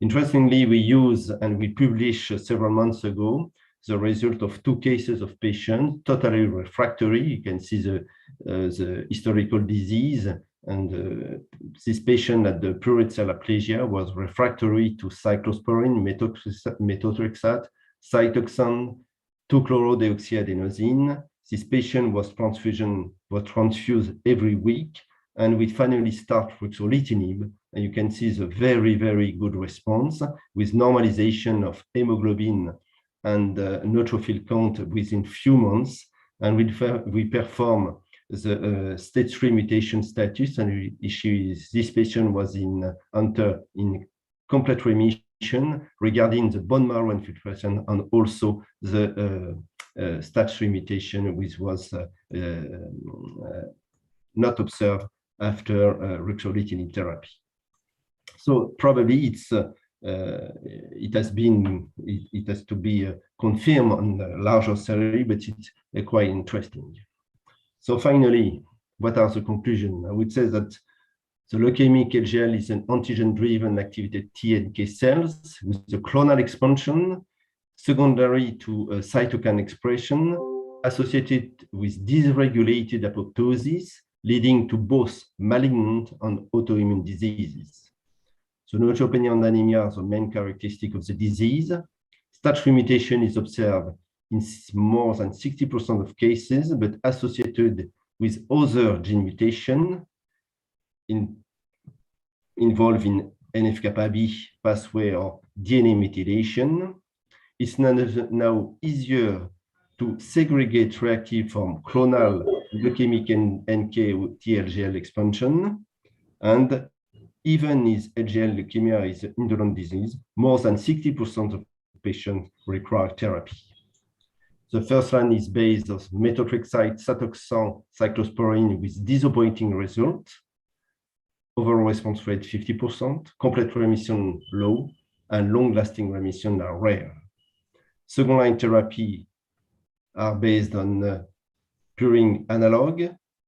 Interestingly, we use and we published several months ago the result of 2 cases of patients totally refractory. You can see the historical disease, and this patient at the pleural cell aplasia was refractory to cyclosporine, methotrexate, cytoxan, 2-chlorodeoxyadenosine. This patient was transfused every week, and we finally start ruxolitinib, and you can see the very, very good response with normalization of hemoglobin and neutrophil count within few months. And we perform the stage 3 mutation status, and this patient was in complete remission regarding the bone marrow infiltration and also the stage 3 mutation, which was not observed after ruxolitinib therapy. So probably it has to be confirmed on a larger study, but it's quite interesting. So finally, what are the conclusions? I would say that the leukemic LGL is an antigen-driven activated T and K cells with a clonal expansion secondary to cytokine expression associated with dysregulated apoptosis, leading to both malignant and autoimmune diseases. So neutropenia and anemia are the main characteristic of the disease. STAT3 mutation is observed in more than 60% of cases, but associated with other gene mutation involved in NF-kappa-B pathway or DNA methylation. It's now easier to segregate reactive from clonal leukemic NK TLGL expansion. And even if LGL leukemia is an indolent disease, more than 60% of patients require therapy. The first line is based on methotrexate, Satoxan, cyclosporine with disappointing results. Overall response rate 50%, complete remission low, and long-lasting remission are rare. Second-line therapy are based on purine analog,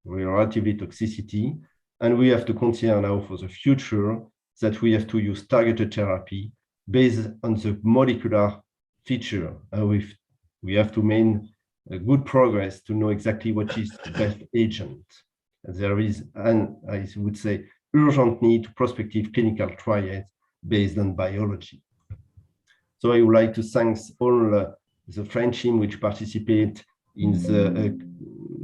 relatively toxicity, and we have to consider now for the future that we have to use targeted therapy based on the molecular feature. We have to make good progress to know exactly what is the best agent. There is, and I would say, urgent need to prospective clinical trials based on biology. So I would like to thank all the French team which participate in the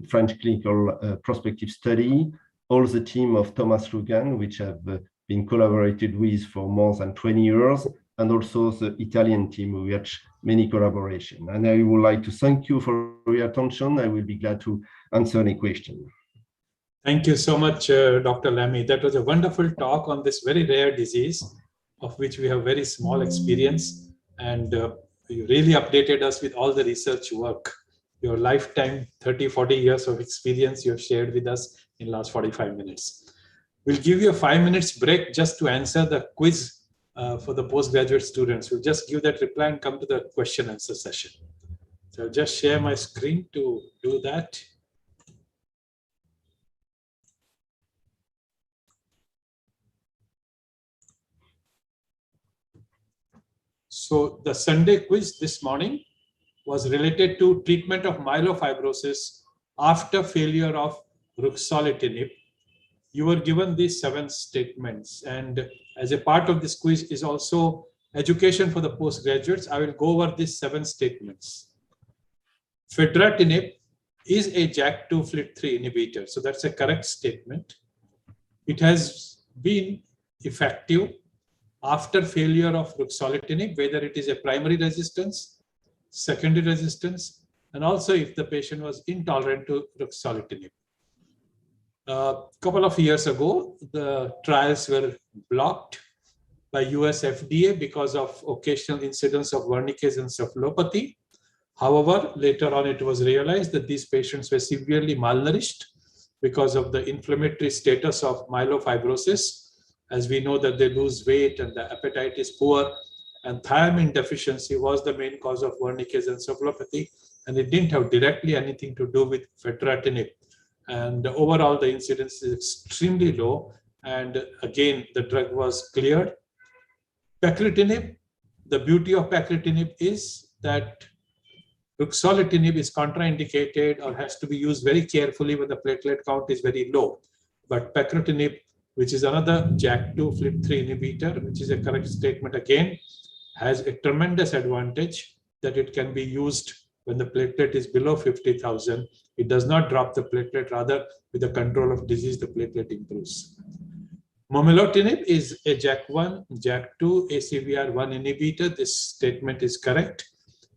French clinical prospective study, all the team of Thomas Lugan, which have been collaborated with for more than 20 years, and also the Italian team, we had many collaboration. And I would like to thank you for your attention. I will be glad to answer any question. Thank you so much, Dr. Lamy. That was a wonderful talk on this very rare disease, of which we have very small experience. And you really updated us with all the research work. Your lifetime, 30, 40 years of experience you have shared with us in the last 45 minutes. We'll give you a 5 minutes break just to answer the quiz for the postgraduate students. We'll just give that reply and come to the question answer session. So I'll just share my screen to do that. So the Sunday quiz this morning was related to treatment of myelofibrosis after failure of ruxolitinib. You were given these 7 statements, and as a part of this quiz is also education for the postgraduates. I will go over these 7 statements. Fedratinib is a JAK2 FLT3 inhibitor, so that's a correct statement. It has been effective after failure of ruxolitinib, whether it is a primary resistance, secondary resistance, and also if the patient was intolerant to ruxolitinib. A couple of years ago, the trials were blocked by US FDA because of occasional incidents of Wernicke's encephalopathy. However, later on it was realized that these patients were severely malnourished because of the inflammatory status of myelofibrosis. As we know that they lose weight and the appetite is poor, and thiamine deficiency was the main cause of Wernicke's encephalopathy, and it didn't have directly anything to do with fedratinib. And overall, the incidence is extremely low. And again, the drug was cleared. Pacritinib, the beauty of pacritinib is that ruxolitinib is contraindicated or has to be used very carefully when the platelet count is very low. But pacritinib, which is another JAK2 FLT3 inhibitor, which is a correct statement again, has a tremendous advantage that it can be used when the platelet is below 50,000. It does not drop the platelet, rather with the control of disease, the platelet improves. Momelotinib is a JAK1, JAK2, ACVR1 inhibitor. This statement is correct.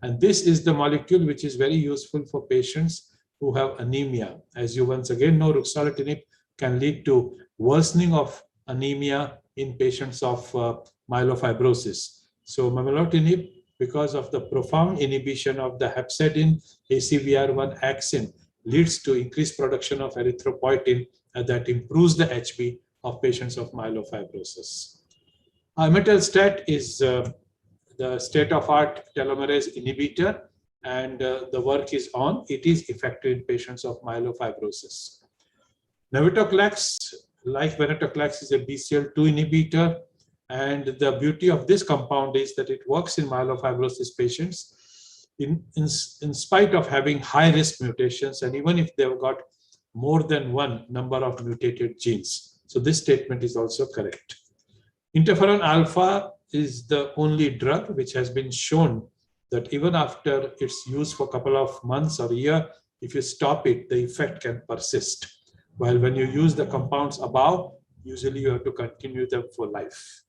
And this is the molecule which is very useful for patients who have anemia. As you once again know, ruxolitinib can lead to worsening of anemia in patients of myelofibrosis. So momelotinib, because of the profound inhibition of the hepcidin ACVR1 axis, leads to increased production of erythropoietin that improves the HB of patients of myelofibrosis. Imetelstat is the state-of-art telomerase inhibitor, and the work is on. It is effective in patients of myelofibrosis. Navitoclax, like venetoclax, is a BCL2 inhibitor, and the beauty of this compound is that it works in myelofibrosis patients in spite of having high-risk mutations, and even if they've got more than one number of mutated genes. So this statement is also correct. Interferon alpha is the only drug which has been shown that even after its use for a couple of months or a year, if you stop it, the effect can persist. While when you use the compounds above, usually you have to continue them for life.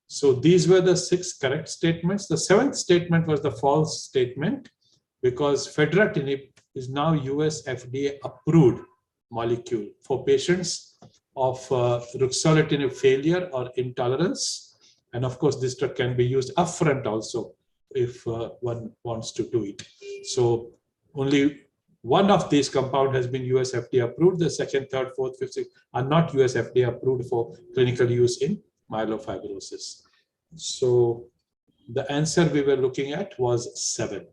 So these were the 6 correct statements. The 7th statement was the false statement, because fedratinib is now US FDA approved molecule for patients of ruxolitinib failure or intolerance. And of course, this drug can be used upfront also if one wants to do it. So only one of these compounds has been US FDA approved. The 2nd, 3rd, 4th, 5th, 6th are not US FDA approved for clinical use in myelofibrosis. So the answer we were looking at was 7.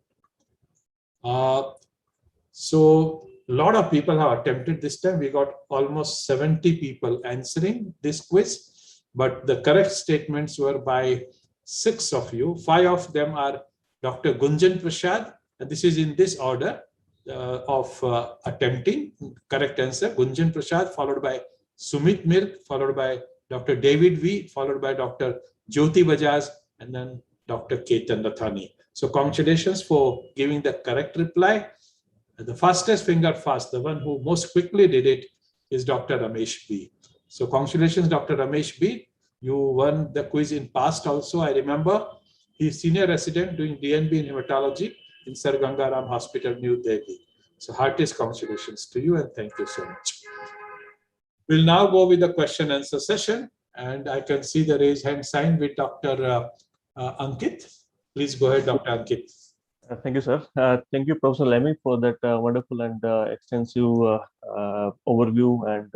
So a lot of people have attempted this time. We got almost 70 people answering this quiz, but the correct statements were by 6 of you. 5 of them are Dr. Gunjan Prasad, and this is in this order of attempting. Correct answer, Gunjan Prasad, followed by Sumit Mirk, followed by Dr. David V, followed by Dr. Jyoti Bajaj, and then Dr. Ketan Rathani. So congratulations for giving the correct reply. The fastest finger fast, the one who most quickly did it, is Dr. Ramesh B. So congratulations, Dr. Ramesh B. You won the quiz in past also. I remember he's senior resident doing DNB in hematology in Sir Gangaram Hospital, New Delhi. So heartiest congratulations to you, and thank you so much. We'll now go with the question and answer session, and I can see the raise hand sign with Dr. Ankit. Please go ahead, Dr. Ankit. Thank you, sir. Thank you, Professor Lamy, for that wonderful and extensive overview and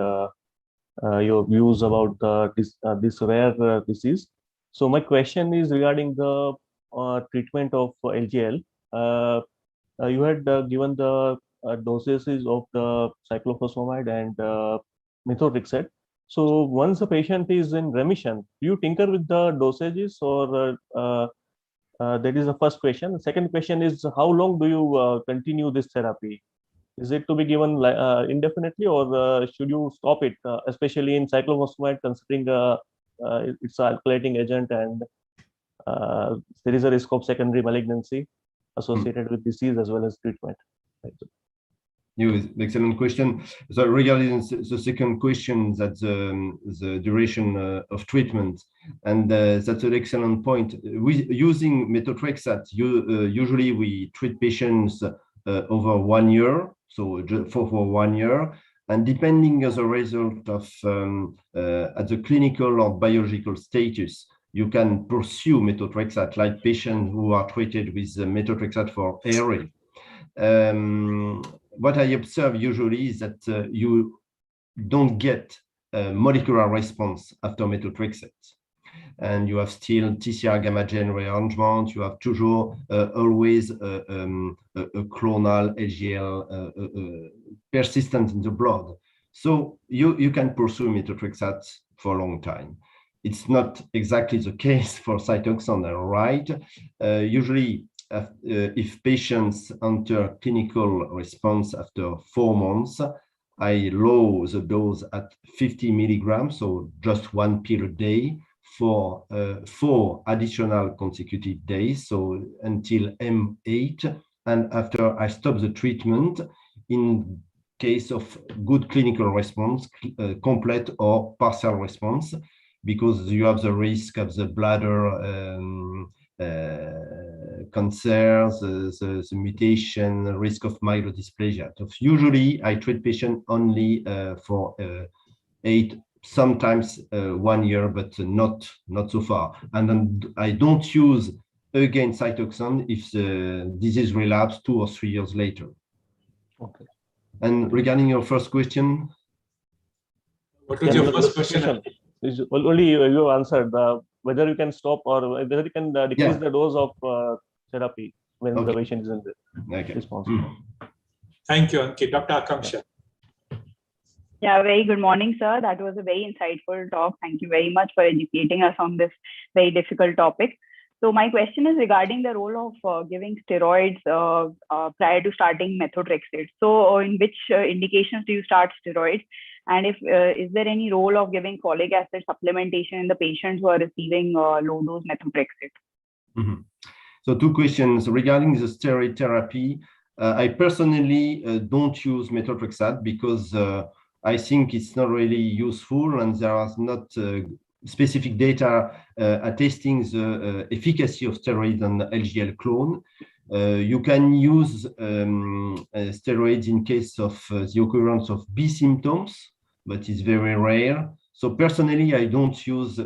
your views about this rare disease. So my question is regarding the treatment of LGL. You had given the dosages of the cyclophosphamide and methotrexate. So once a patient is in remission, do you tinker with the dosages, or that is the first question. The second question is, how long do you continue this therapy? Is it to be given indefinitely, or should you stop it, especially in cyclophosphamide, considering it's an alkylating agent and there is a risk of secondary malignancy associated with disease as well as treatment? Thank you. Excellent question. So regarding the second question, that's the duration of treatment, and that's an excellent point. Using methotrexate, usually we treat patients over 1 year, so for 1 year, and depending on the result of at the clinical or biological status, you can pursue methotrexate, like patients who are treated with methotrexate for ARA. What I observe usually is that you don't get a molecular response after methotrexate, and you have still TCR gamma chain rearrangement. You have toujours always a clonal LGL persistent in the blood. So you can pursue methotrexate for a long time. It's not exactly the case for Cytoxan, right? Usually, if patients enter clinical response after 4 months, I lower the dose at 50 milligrams, so just 1 pill a day for 4 additional consecutive days, so until M8. And after I stop the treatment, in case of good clinical response, complete or partial response, because you have the risk of the bladder cancers, the mutation, risk of myelodysplasia. So usually I treat patients only for 8, sometimes 1 year, but not so far. And then I don't use again Cytoxan if the disease relapse 2 or 3 years later. Okay. And regarding your first question, what was your first question? Only you answered. whether you can stop or whether you can decrease the dose of therapy when the patient isn't responsive. Thank you, Ankit. Dr. Akanksha. Yeah, very good morning, sir. That was a very insightful talk. Thank you very much for educating us on this very difficult topic. So my question is regarding the role of giving steroids prior to starting methotrexate. So in which indications do you start steroids? And if is there any role of giving folic acid supplementation in the patients who are receiving low dose methotrexate? Mm-hmm. So 2 questions regarding the steroid therapy. I personally don't use methotrexate because I think it's not really useful, and there are not specific data attesting the efficacy of steroids on the LGL clone. You can use steroids in case of the occurrence of B symptoms, but it's very rare. So personally, I don't use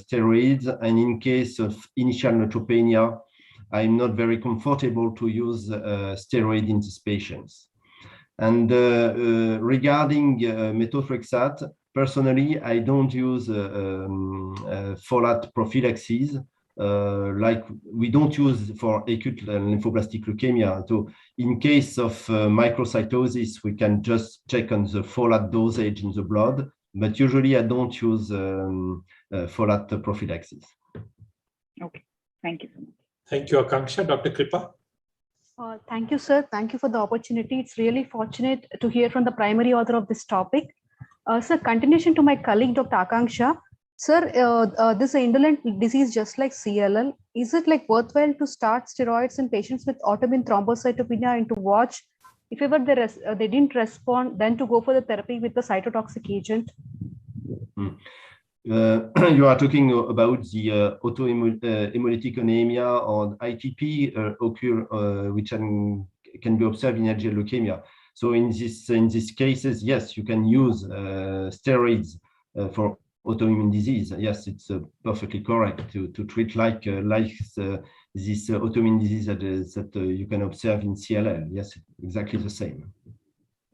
steroids, and in case of initial neutropenia, I'm not very comfortable to use steroid in these patients. And regarding methotrexate, personally, I don't use folate prophylaxis like we don't use for acute lymphoblastic leukemia. So in case of microcytosis, we can just check on the folate dosage in the blood, but usually I don't use folate prophylaxis. Okay, thank you so much. Thank you, Akanksha. Dr. Kripa. Thank you, sir. Thank you for the opportunity. It's really fortunate to hear from the primary author of this topic. Sir, continuation to my colleague, Dr. Akanksha. Sir, this is an indolent disease just like CLL. Is it like worthwhile to start steroids in patients with autoimmune thrombocytopenia and to watch if ever they didn't respond, then to go for the therapy with the cytotoxic agent? You are talking about the autohemolytic anemia or ITP which can be observed in LGL leukemia. So in these cases, yes, you can use steroids for autoimmune disease. Yes, it's perfectly correct to treat like this autoimmune disease that you can observe in CLL. Yes, exactly the same.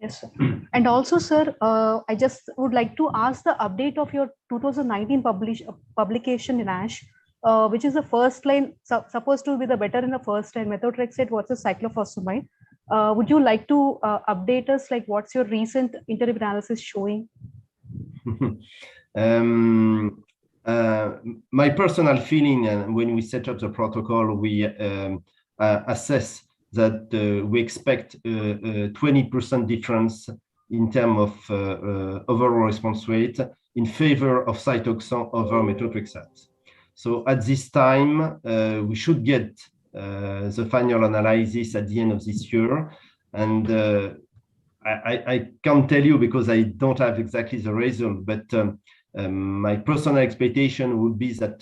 Yes, sir. And also, sir, I just would like to ask the update of your 2019 publication in ASH, which is the first line, supposed to be the better in the first line, methotrexate versus cyclophosphamide. Would you like to update us, like what's your recent interim analysis showing? My personal feeling, and when we set up the protocol, we assess that we expect a 20% difference in terms of overall response rate in favor of Cytoxan over methotrexate. So at this time, we should get the final analysis at the end of this year. And I can't tell you because I don't have exactly the result, but my personal expectation would be that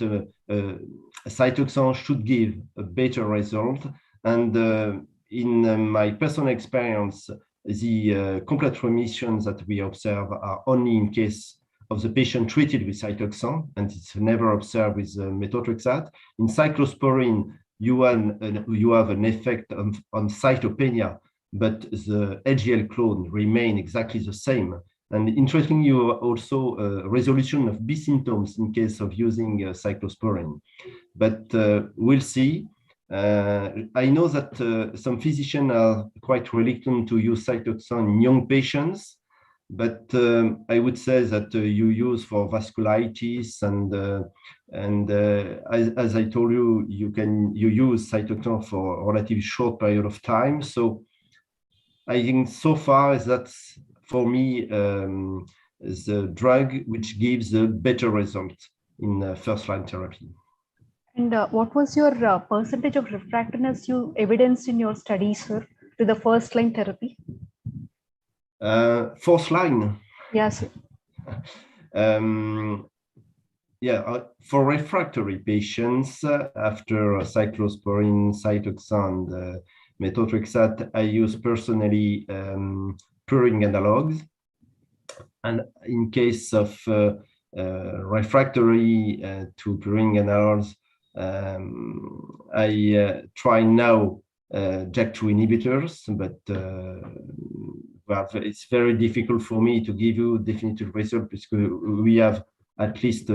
Cytoxan should give a better result. And in my personal experience, the complete remissions that we observe are only in case of the patient treated with Cytoxan, and it's never observed with methotrexate. In cyclosporine, you have an effect on cytopenia, but the LGL clone remain exactly the same. And interestingly, you have also resolution of B symptoms in case of using cyclosporine. But we'll see. I know that some physicians are quite reluctant to use Cytoxan in young patients, but I would say that you use for vasculitis and as I told you, you use Cytoxan for a relatively short period of time. So I think so far that's for me the drug which gives a better result in first-line therapy. And what was your percentage of refractoriness you evidenced in your studies, sir, to the first-line therapy? Fourth line? Yes. Yeah, for refractory patients after cyclosporine, Cytoxan, methotrexate, I use personally purine analogs. And in case of refractory to purine analogs, I try now JAK2 inhibitors, but it's very difficult for me to give you definitive result because we have at least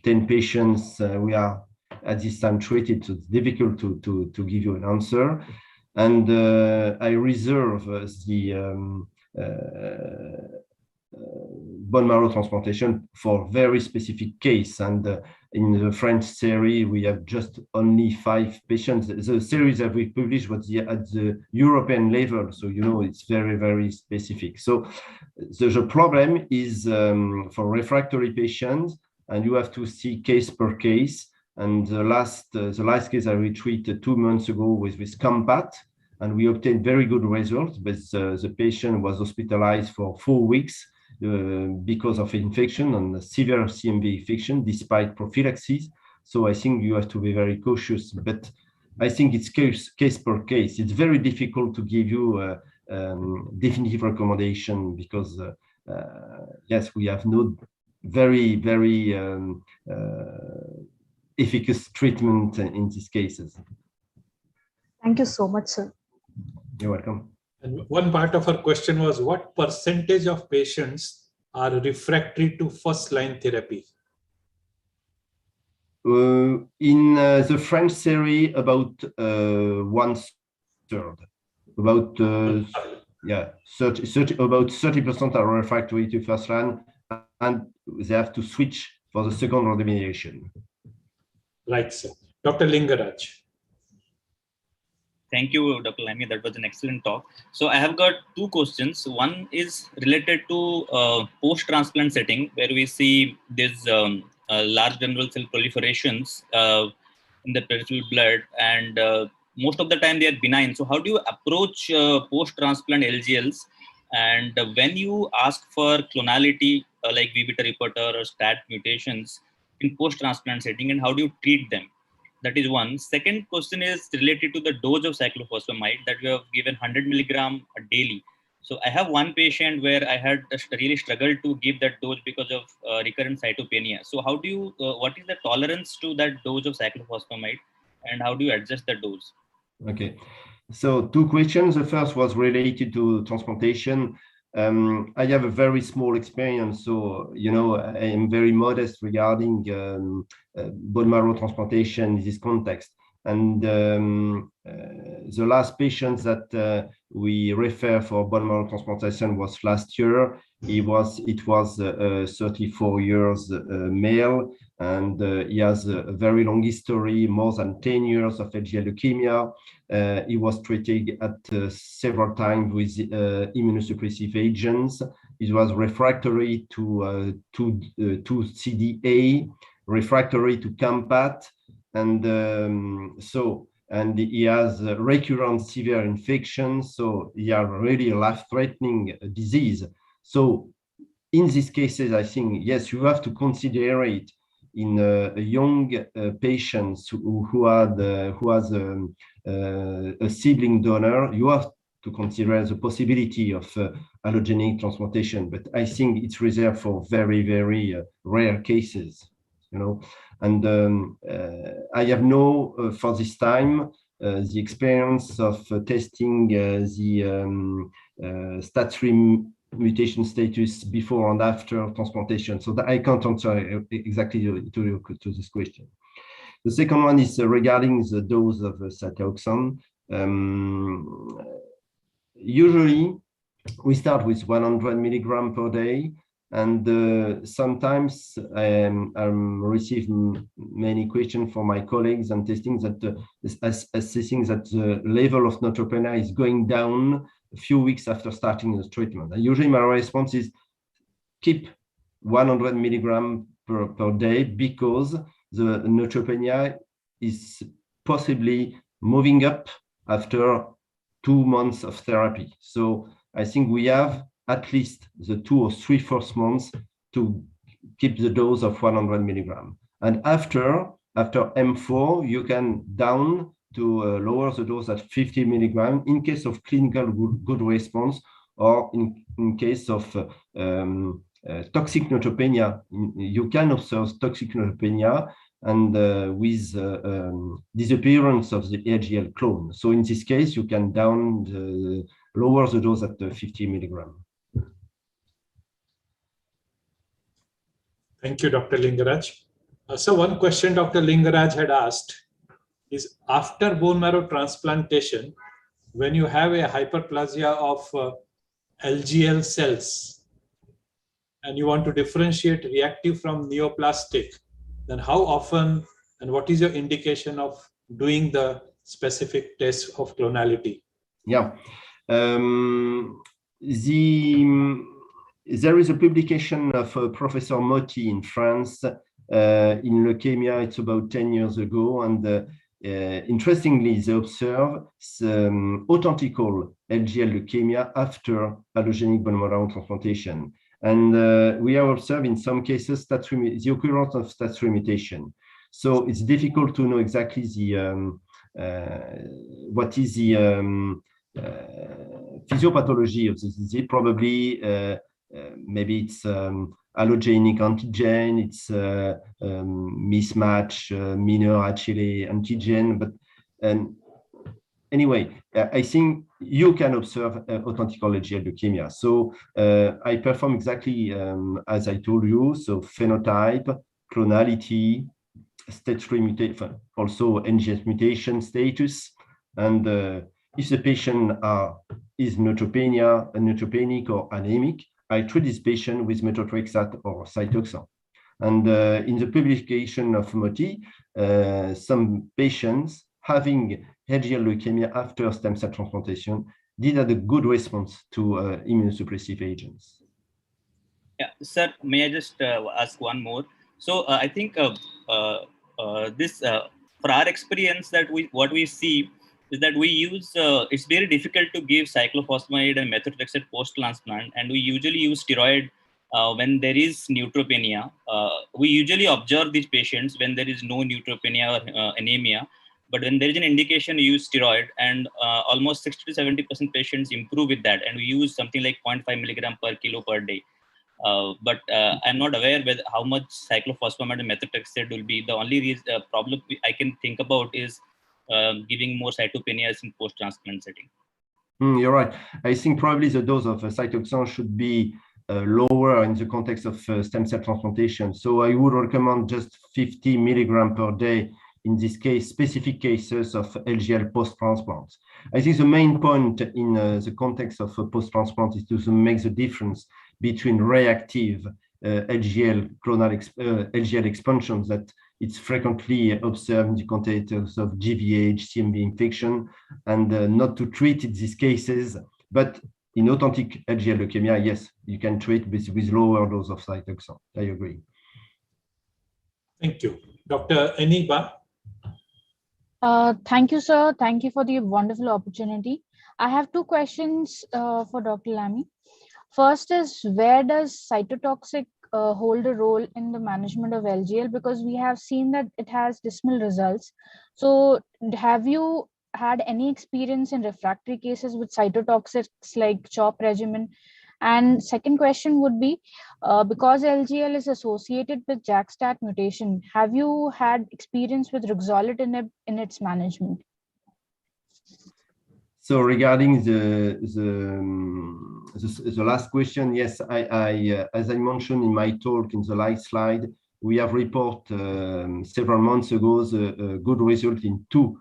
10 patients we are at this time treated, so it's difficult to give you an answer. And I reserve the bone marrow transplantation for very specific case. And in the French series, we have just only 5 patients. The series that we published was at the European level. So, you know, it's very, very specific. So the problem is for refractory patients, and you have to see case per case. And the last case I treated 2 months ago was with Campat, and we obtained very good results, but the patient was hospitalized for 4 weeks because of infection and severe CMV infection despite prophylaxis. So I think you have to be very cautious, but I think it's case per case. It's very difficult to give you a definitive recommendation because yes, we have no very, very efficacious treatment in these cases. Thank you so much, sir. You're welcome. And one part of our question was, what percentage of patients are refractory to first-line therapy? In the French series, about 1/3, about yeah, 30% are refractory to first line, and they have to switch for the second remediation. Right, sir. Dr. Lingaraj. Thank you, Dr. Lamy. That was an excellent talk. So I have got 2 questions. One is related to post-transplant setting, where we see these large general cell proliferations in the peripheral blood, and most of the time they are benign. So how do you approach post-transplant LGLs? And when you ask for clonality, like V beta reporter or STAT mutations in post-transplant setting, and how do you treat them? That is one. Second question is related to the dose of cyclophosphamide that we have given 100 milligram daily. So I have one patient where I had really struggled to give that dose because of recurrent cytopenia. So how do you, what is the tolerance to that dose of cyclophosphamide, and how do you adjust the dose? Okay, so 2 questions. The first was related to transplantation. I have a very small experience, so you know I am very modest regarding bone marrow transplantation in this context. And the last patient that we refer for bone marrow transplantation was last year. It was 34 years male, and he has a very long history, more than 10 years of LGL leukemia. He was treated at several times with immunosuppressive agents. It was refractory to CDA, refractory to Campat, and and he has recurrent severe infections. So he has really a life-threatening disease. So in these cases, I think, yes, you have to consider it in a young patient who has a sibling donor. You have to consider the possibility of allogeneic transplantation, but I think it's reserved for very, very rare cases, you know. And I have no, for this time, the experience of testing the STAT3 mutation status before and after transplantation, so that I can't answer exactly to this question. The second one is regarding the dose of cytoxan. Usually, we start with 100 milligram per day, and sometimes I'm receiving many questions from my colleagues and testing that assessing that the level of neutropenia is going down a few weeks after starting the treatment. And usually my response is keep 100 milligram per day, because the neutropenia is possibly moving up after 2 months of therapy. So I think we have at least the 2 or 3 first months to keep the dose of 100 milligram. And after M4, you can down to lower the dose at 50 milligram in case of clinical good response, or in case of toxic neutropenia. You can observe toxic neutropenia and with disappearance of the LGL clone. So in this case, you can lower the dose at 50 milligram. Thank you, Dr. Lingaraj. So one question Dr. Lingaraj had asked is, after bone marrow transplantation, when you have a hyperplasia of LGL cells and you want to differentiate reactive from neoplastic, then how often and what is your indication of doing the specific test of clonality? Yeah. There is a publication of Professor Motti in France in leukemia. It's about 10 years ago. And interestingly, they observe authentical LGL leukemia after allogeneic bone marrow transplantation. And we have observed in some cases the occurrence of STAT3 mutation. So it's difficult to know exactly what is the physiopathology of this disease. Probably maybe it's allogenic antigen, it's mismatch, minor HLA antigen. But anyway, I think you can observe authentic LGL leukemia. So I perform exactly as I told you. So phenotype, clonality, STAT3 mutation, also NGS mutation status, and if the patient is neutropenic or anemic, I treat this patient with methotrexate or Cytoxan. And in the publication of Motti, some patients having LGL leukemia after stem cell transplantation did have a good response to immunosuppressive agents. Yeah, sir, may I just ask one more? So I think this, for our experience, that what we see is that we use, it's very difficult to give cyclophosphamide and methotrexate post-transplant, and we usually use steroid when there is neutropenia. We usually observe these patients when there is no neutropenia or anemia, but when there is an indication, we use steroid, and almost 60 to 70% patients improve with that, and we use something like 0.5 milligram per kilo per day. But I'm not aware whether how much cyclophosphamide and methotrexate will be. The only problem I can think about is giving more cytopenias in post-transplant setting. You're right. I think probably the dose of Cytoxan should be lower in the context of stem cell transplantation. So I would recommend just 50 milligrams per day in this case, specific cases of LGL post-transplant. I think the main point in the context of post-transplant is to make the difference between reactive LGL LGL expansions that it's frequently observed in the context of GVH, CMV infection, and not to treat these cases. But in authentic LGL leukemia, yes, you can treat with lower dose of Cytoxan. I agree. Thank you. Dr. Eniba. Thank you, sir. Thank you for the wonderful opportunity. I have two questions for Dr. Lamy. First is, where does cytotoxic hold a role in the management of LGL? Because we have seen that it has dismal results. So have you had any experience in refractory cases with cytotoxics like CHOP regimen? And second question would be, because LGL is associated with JAK-STAT mutation, have you had experience with ruxolitinib in its management? So regarding the last question, yes, as I mentioned in my talk in the last slide, we have reported several months ago a good result in 2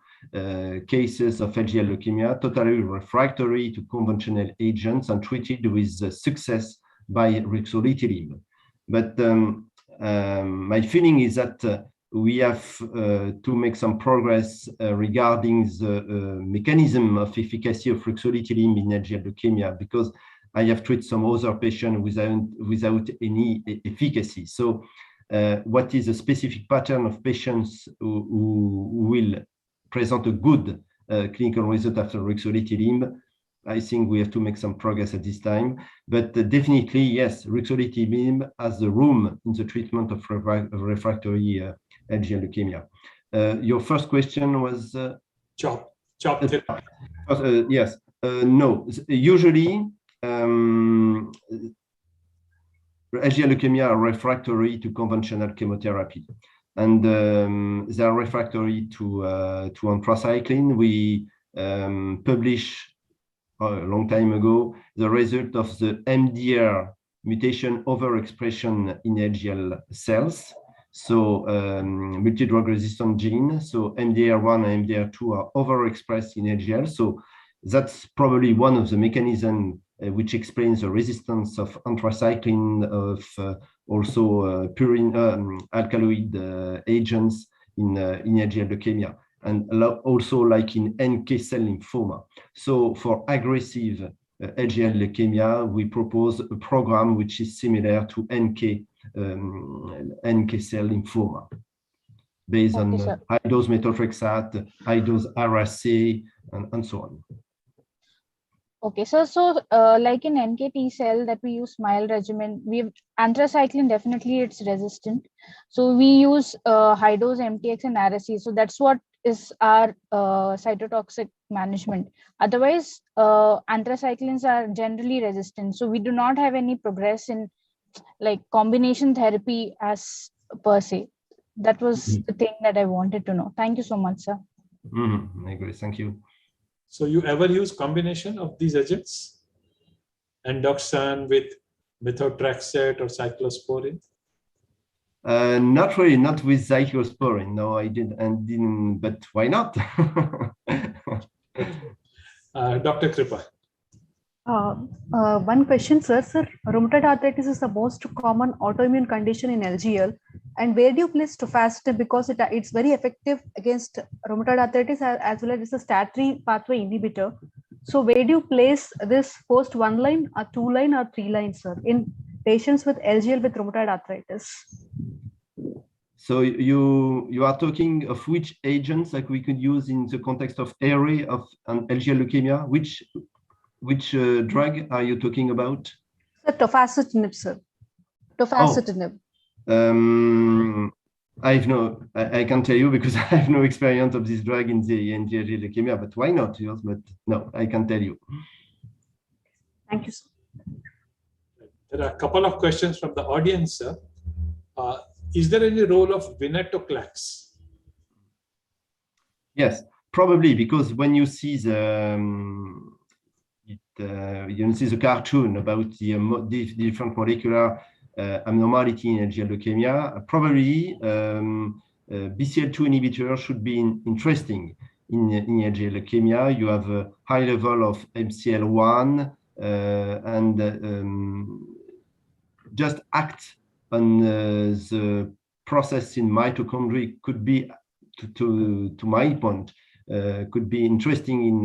cases of LGL leukemia, totally refractory to conventional agents and treated with success by ruxolitinib. But my feeling is that we have to make some progress regarding the mechanism of efficacy of ruxolitinib in LGL leukemia, because I have treated some other patients without any efficacy. So what is a specific pattern of patients who will present a good clinical result after ruxolitinib? I think we have to make some progress at this time, but definitely, yes, ruxolitinib has a room in the treatment of refractory LGL leukemia. Your first question was CHOP. Yes, no. Usually, LGL leukemia are refractory to conventional chemotherapy, and they are refractory to anthracycline. We published a long time ago the result of the MDR mutation overexpression in LGL cells. So multi-drug resistant gene, so MDR1 and MDR2 are overexpressed in LGL. So that's probably one of the mechanisms which explains the resistance of anthracycline, of also purine alkaloid agents in LGL leukemia, and also like in NK cell lymphoma. So for aggressive LGL leukemia, we propose a program which is similar to NK cell lymphoma, based on high-dose methotrexate, high-dose RSA, and so on. Okay, so like in NKT cell that we use mild regimen, we've anthracycline, definitely it's resistant. So we use high dose MTX and RSE. So that's what is our cytotoxic management. Otherwise, anthracyclines are generally resistant. So we do not have any progress in like combination therapy as per se. That was the thing that I wanted to know. Thank you so much, sir. I agree. Thank you. So you ever use combination of these agents? Endoxan with methotrexate or cyclosporine? Not really, not with cyclosporine. No, I didn't, but why not? Dr. Kripa. One question, sir. Sir, rheumatoid arthritis is the most common autoimmune condition in LGL. And where do you place tofacitinib, because it's very effective against rheumatoid arthritis as well as it's a STAT3 pathway inhibitor. So where do you place this post 1 line, or 2 line, or 3 lines, sir, in patients with LGL with rheumatoid arthritis? So you are talking of which agents like we could use in the context of array of an LGL leukemia? Which drug are you talking about? Sir, tofacitinib, sir. Tofacitinib. I can tell you because I have no experience of this drug in the LGL leukemia, but why not? Yes, but no, I can tell you. Thank you, sir. There are a couple of questions from the audience, sir. Is there any role of venetoclax? Yes, probably, because when you see the you see the cartoon about the different molecular abnormality in LGL leukemia, probably BCL2 inhibitor should be interesting in LGL leukemia. You have a high level of MCL1 and just act on the process in mitochondria could be, to my point, could be interesting in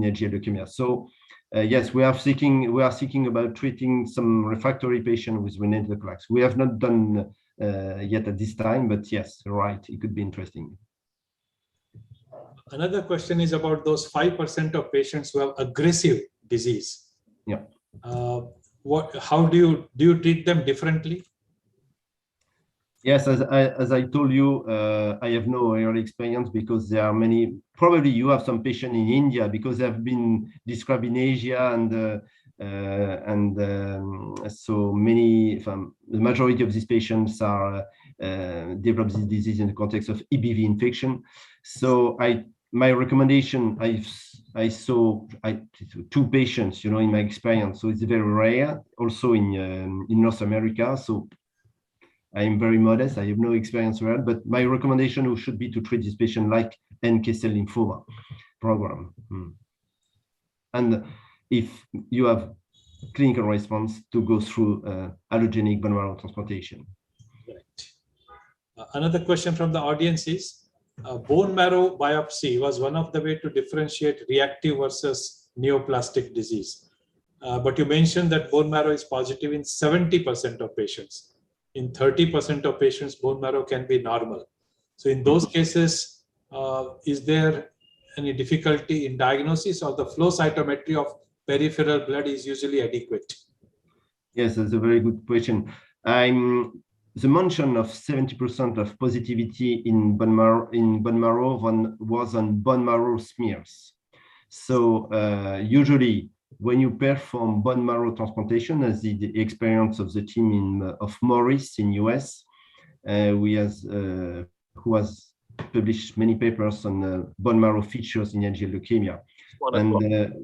LGL leukemia. So yes, we are seeking about treating some refractory patient with venetoclax. We have not done yet at this time, but yes, right, it could be interesting. Another question is about those 5% of patients who have aggressive disease. Yeah. How do you treat them differently? Yes, as I told you, I have no real experience because there are many. Probably you have some patients in India because they have been described in Asia, and so many. The majority of these patients are develop this disease in the context of EBV infection. So my recommendation, I saw 2 patients, in my experience. So it's very rare. Also in North America. So I am very modest. I have no experience there, but my recommendation should be to treat this patient like NK cell lymphoma program. And if you have clinical response, to go through allogenic bone marrow transplantation. Right. Another question from the audience is, bone marrow biopsy was one of the ways to differentiate reactive versus neoplastic disease. But you mentioned that bone marrow is positive in 70% of patients. In 30% of patients, bone marrow can be normal. So in those cases, is there any difficulty in diagnosis, or the flow cytometry of peripheral blood is usually adequate? Yes, that's a very good question. The mention of 70% of positivity in bone marrow was on bone marrow smears. So usually, when you perform bone marrow transplantation, as the experience of the team of Morris in US, who has published many papers on bone marrow features in LGL leukemia. And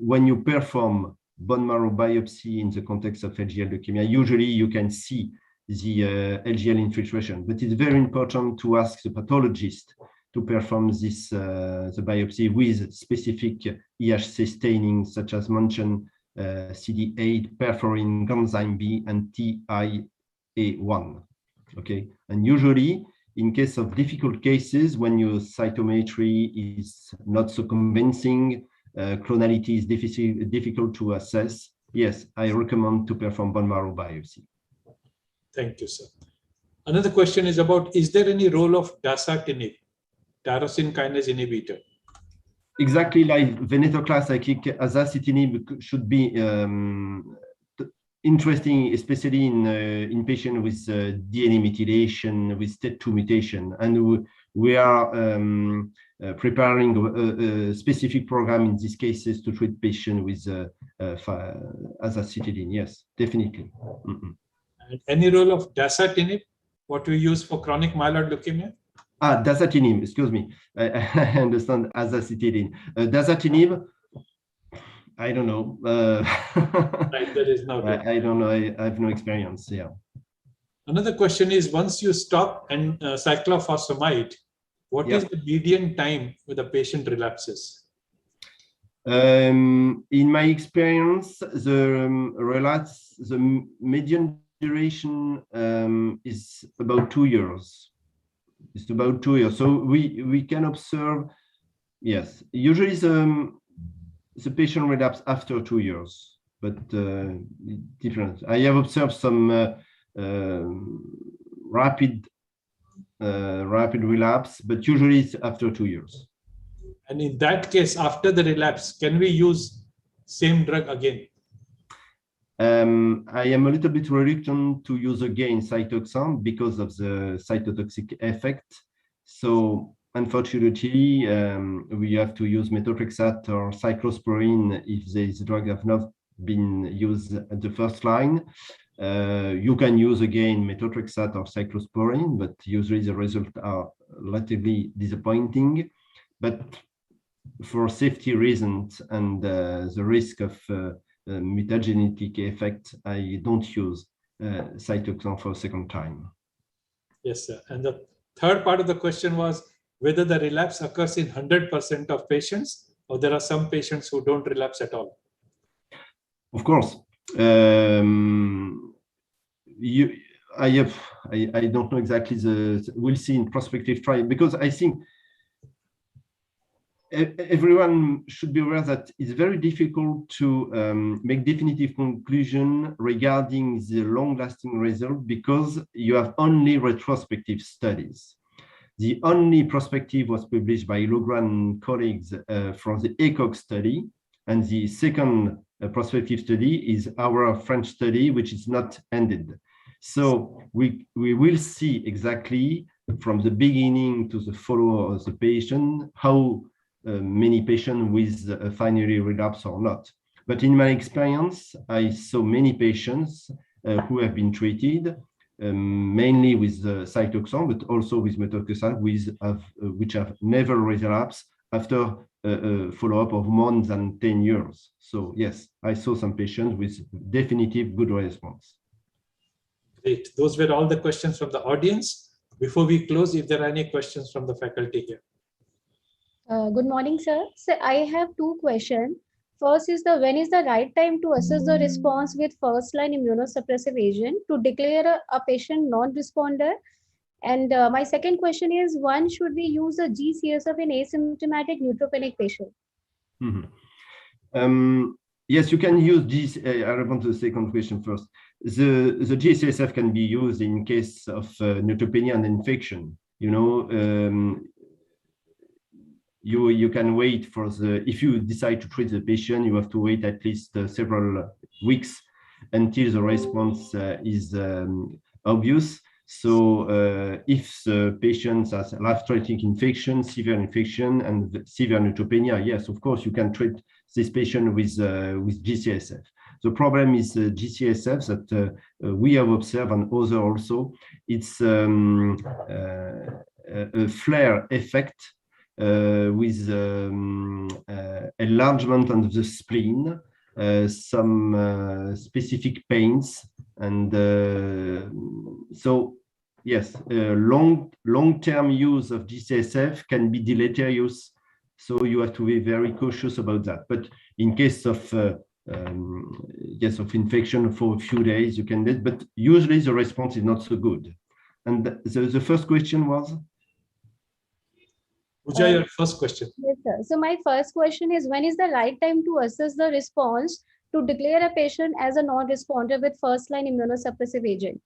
when you perform bone marrow biopsy in the context of LGL leukemia, usually you can see the LGL infiltration. But it's very important to ask the pathologist to perform this the biopsy with specific EHC staining, such as mentioned CD8, perforin, coenzyme B, and TIA1. Okay, and usually in case of difficult cases, when your cytometry is not so convincing, clonality is difficult to assess, yes, I recommend to perform bone marrow biopsy. Thank you, sir. Another question is about, is there any role of dasatinib, tyrosine kinase inhibitor? Exactly like venetoclax, I think azacitidine should be interesting, especially in patients with DNA methylation, with STET2 mutation. And we are preparing a specific program in these cases to treat patients with azacitidine. Yes, definitely. And any role of dasatinib, what we use for chronic myeloid leukemia? Dasatinib, excuse me. I understand azacitidine. Dasatinib, I don't know. Right, there is no data. I don't know. I have no experience. Yeah. Another question is, once you stop and cyclophosphamide, what is the median time with the patient relapses? In my experience, the median duration is about 2 years. It's about 2 years. So we can observe, yes, usually the patient relapse after 2 years, but different. I have observed some rapid relapse, but usually it's after 2 years. And in that case, after the relapse, can we use same drug again? I am a little bit reluctant to use again cytoxan because of the cytotoxic effect. So unfortunately, we have to use methotrexate or cyclosporine if these drugs have not been used at the first line. You can use again methotrexate or cyclosporine, but usually the results are relatively disappointing. But for safety reasons and the risk of mutagenetic effect, I don't use cytoxan for a second time. Yes, sir. And the third part of the question was whether the relapse occurs in 100% of patients, or there are some patients who don't relapse at all. Of course. I don't know exactly we'll see in prospective trial, because I think everyone should be aware that it's very difficult to make definitive conclusion regarding the long-lasting result, because you have only retrospective studies. The only prospective was published by Logran and colleagues from the ECOG study, and the second prospective study is our French study, which is not ended. So we will see exactly from the beginning to the follow of the patient how many patients with finally relapse or not. But in my experience, I saw many patients who have been treated mainly with cytoxan, but also with methotrexate, which have never relapsed after a follow-up of more than 10 years. So yes, I saw some patients with definitive good response. Great. Those were all the questions from the audience. Before we close, if there are any questions from the faculty here. Good morning, sir. So I have two questions. First is when is the right time to assess the response with first-line immunosuppressive agent to declare a patient non-responder? And my second question is, when should we use a G-CSF in asymptomatic neutropenic patient? Yes, you can use G. I respond to the second question first. The G-CSF can be used in case of neutropenia and infection. You know, you can wait for if you decide to treat the patient, you have to wait at least several weeks until the response is obvious. So if the patient has life-threatening infection, severe infection, and severe neutropenia, yes, of course, you can treat this patient with G-CSF. The problem is G-CSF that we have observed, and others also, it's a flare effect with enlargement of the spleen, some specific pains, And so, yes, long-term use of GCSF can be deleterious. So you have to be very cautious about that. But in case of yes, of infection for a few days, you can do it. But usually the response is not so good. And the first question was? Pooja, your first question. Yes, sir. So my first question is, when is the right time to assess the response to declare a patient as a non-responder with first-line immunosuppressive agent?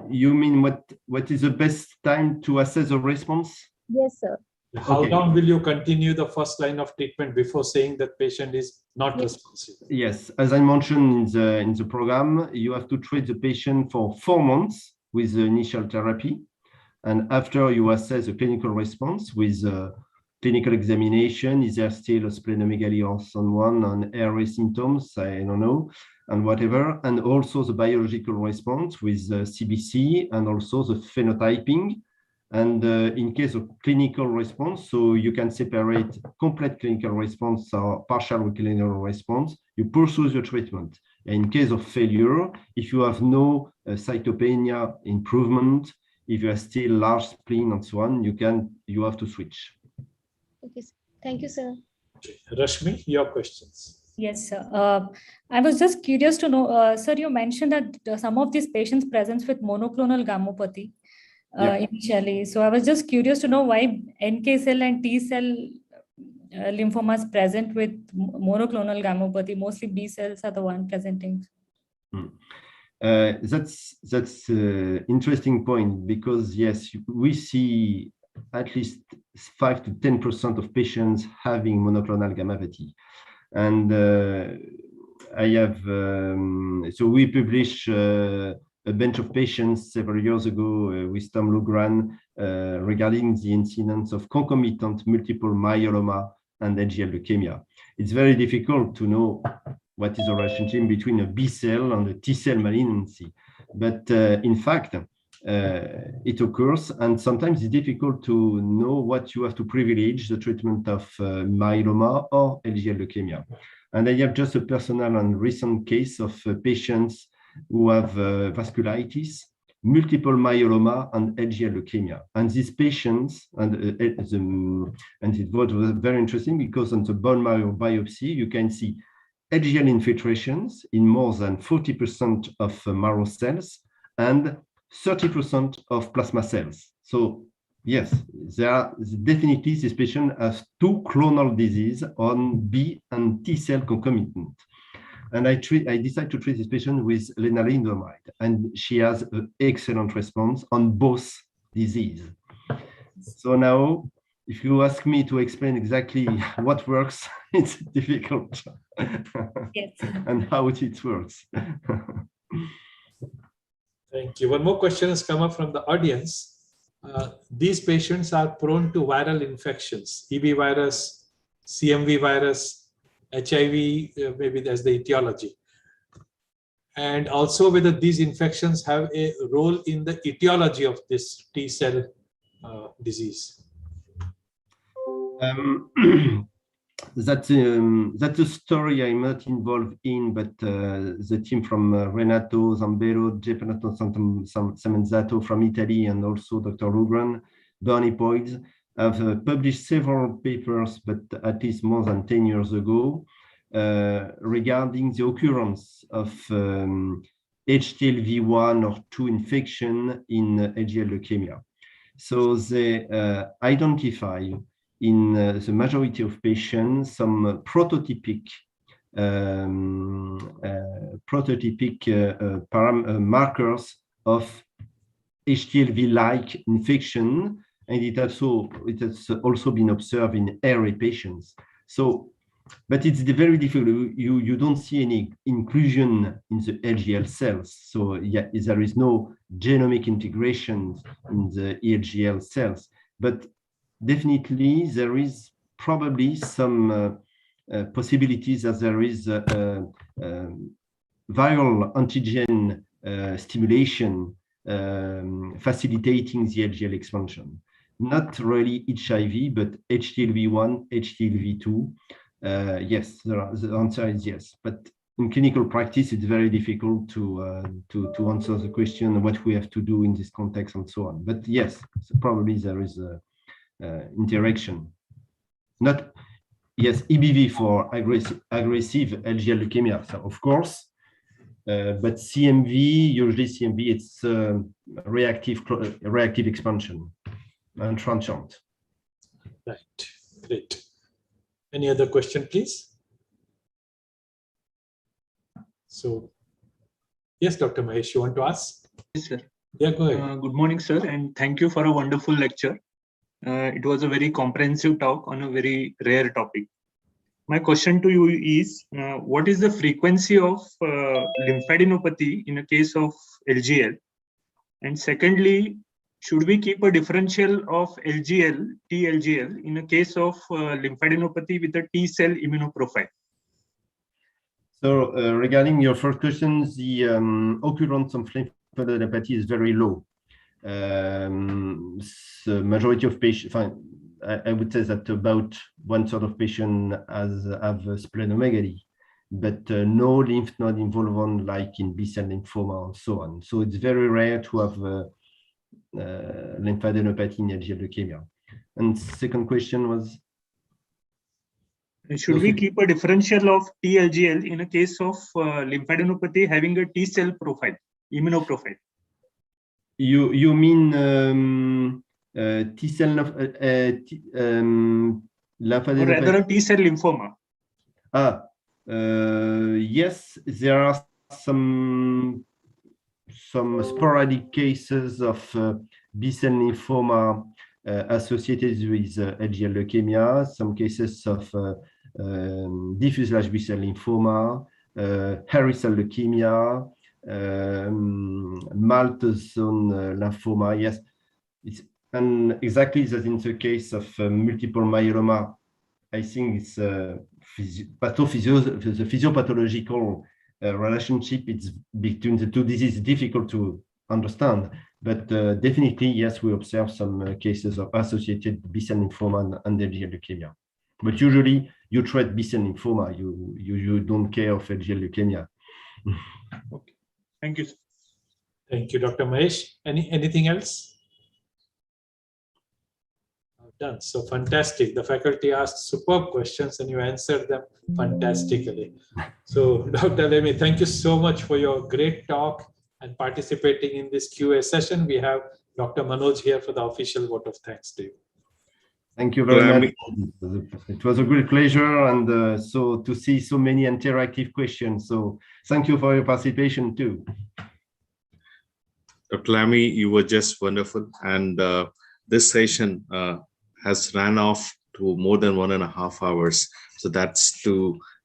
You mean what is the best time to assess a response? Yes, sir. How long will you continue the first line of treatment before saying that patient is not responsive? Yes, as I mentioned in the program, you have to treat the patient for 4 months with the initial therapy. And after you assess the clinical response with clinical examination, is there still a splenomegaly or someone on airway symptoms? I don't know, and whatever. And also the biological response with CBC and also the phenotyping. And in case of clinical response, so you can separate complete clinical response or partial clinical response, you pursue the treatment. In case of failure, if you have no cytopenia improvement, if you are still large spleen and so on, you have to switch. Okay, thank you, sir. Rashmi, your questions. Yes, sir. I was just curious to know, sir, you mentioned that some of these patients present with monoclonal gammopathy initially. So I was just curious to know why NK cell and T cell lymphomas present with monoclonal gammopathy. Mostly B cells are the one presenting. That's interesting point, because yes, we see at least 5 to 10% of patients having monoclonal gammopathy. And I have, so we published a bunch of patients several years ago with Tom Lugran regarding the incidence of concomitant multiple myeloma and LGL leukemia. It's very difficult to know what is the relationship between a B cell and a T cell malignancy. But in fact, it occurs, and sometimes it's difficult to know what you have to privilege, the treatment of myeloma or LGL leukemia. And I have just a personal and recent case of patients who have vasculitis, multiple myeloma, and LGL leukemia. And these patients, and it was very interesting because on the bone marrow biopsy, you can see LGL infiltrations in more than 40% of marrow cells and 30% of plasma cells. So yes, there are definitely this patient has 2 clonal disease on B and T cell concomitant. And I decided to treat this patient with lenalidomide, and she has an excellent response on both disease. So now, if you ask me to explain exactly what works, it's difficult. Yes. And how it works. Thank you. One more question has come up from the audience. These patients are prone to viral infections, EB virus, CMV virus, HIV, maybe that's the etiology. And also whether these infections have a role in the etiology of this T cell disease. That's a story I'm not involved in, but the team from Renato Zambello, Gepanato Semenzato from Italy, and also Dr. Lugran, Bernie Poids, have published several papers, but at least more than 10 years ago, regarding the occurrence of HTLV1 or 2 infection in LGL leukemia. So they identify in the majority of patients some prototypic markers of HTLV-like infection, and it has also been observed in airway patients. So, but it's very difficult. You don't see any inclusion in the LGL cells. So yeah, there is no genomic integration in the LGL cells. But definitely there is probably some possibilities that there is viral antigen stimulation facilitating the LGL expansion. Not really HIV, but HTLV1, HTLV2. Yes, the answer is yes. But in clinical practice, it's very difficult to answer the question what we have to do in this context and so on. But yes, so probably there is a interaction. Not yes, EBV for aggressive LGL leukemia, so of course, but CMV, usually CMV, it's reactive expansion and transient. Right, great. Any other question, please? So, yes, Dr. Mahesh, you want to ask? Yes, sir. Yeah, go ahead. Good morning, sir, and thank you for a wonderful lecture. It was a very comprehensive talk on a very rare topic. My question to you is, what is the frequency of lymphadenopathy in a case of LGL? And secondly, should we keep a differential of LGL, T-LGL, in a case of lymphadenopathy with a T-cell immunoprofile? So regarding your first question, the occurrence of lymphadenopathy is very low. The majority of patients, I would say that about 1/3 of patients have splenomegaly, but no lymph node involvement like in B-cell lymphoma and so on. So it's very rare to have lymphadenopathy in LGL leukemia. And second question was? Should we keep a differential of T-LGL in a case of lymphadenopathy having a T-cell profile, immunoprofile? You mean T-cell lymphadenopathy? Or rather a T-cell lymphoma? Yes, there are some sporadic cases of B-cell lymphoma associated with LGL leukemia, some cases of diffuse large B-cell lymphoma, hairy cell leukemia, Maltese-zone lymphoma. Yes, and exactly as in the case of multiple myeloma, I think it's the physiopathological relationship it's between the two diseases difficult to understand, but definitely yes, we observe some cases of associated B-cell lymphoma and LGL leukemia. But usually you treat B-cell lymphoma, you don't care of LGL leukemia. Okay, thank you. Thank you, Dr. Mahesh. Anything else? Done. So fantastic. The faculty asked superb questions and you answered them fantastically. So Dr. Lemi, thank you so much for your great talk and participating in this QA session. We have Dr. Manoj here for the official vote of thanks to you. Thank you very much. It was a great pleasure, and so to see so many interactive questions. So thank you for your participation too. Dr. Lamy, you were just wonderful, and this session has ran off to more than 1.5 hours. So that's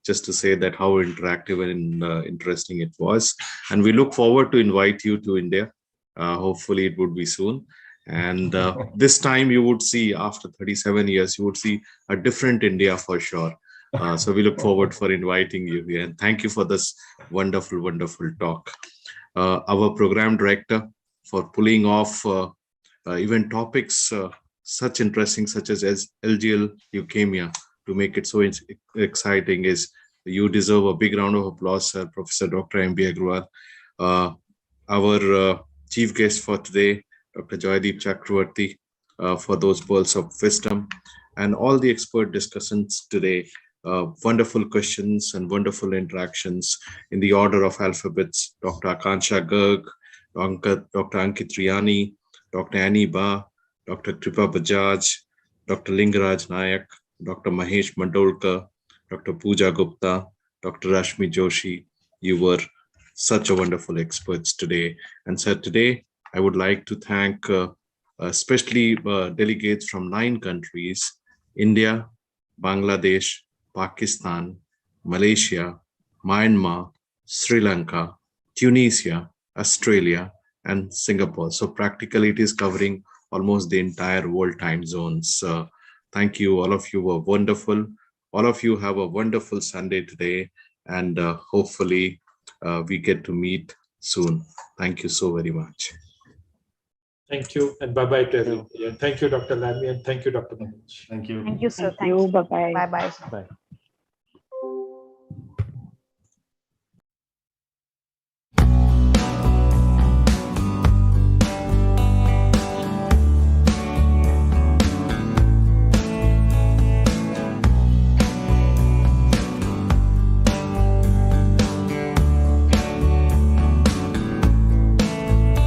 just to say that how interactive and interesting it was. And we look forward to invite you to India. Hopefully it would be soon. And this time you would see, after 37 years, you would see a different India for sure. So we look forward for inviting you here. And thank you for this wonderful, wonderful talk. Our program director for pulling off even topics such interesting, such as LGL leukemia, to make it so exciting is, you deserve a big round of applause, sir, Professor Dr. MB Agrawal. Our chief guest for today, Dr. Joydeep Chakravarti, for those pearls of wisdom, and all the expert discussions today. Wonderful questions and wonderful interactions in the order of alphabets. Dr. Akansha Garg, Dr. Ankit Riyani, Dr. Annie Ba, Dr. Kripa Bajaj, Dr. Lingaraj Nayak, Dr. Mahesh Mandolkar, Dr. Pooja Gupta, Dr. Rashmi Joshi. You were such a wonderful experts today. And sir, today I would like to thank especially delegates from 9 countries: India, Bangladesh, Pakistan, Malaysia, Myanmar, Sri Lanka, Tunisia, Australia, and Singapore. So practically it is covering almost the entire world time zones. Thank you. All of you were wonderful. All of you have a wonderful Sunday today, and hopefully we get to meet soon. Thank you so very much. Thank you, and bye-bye to everybody. And thank you, Dr. Lamy, and thank you, Dr. Manoj. Thank you. Thank you, sir. Thank you. Bye-bye. Bye-bye. Bye.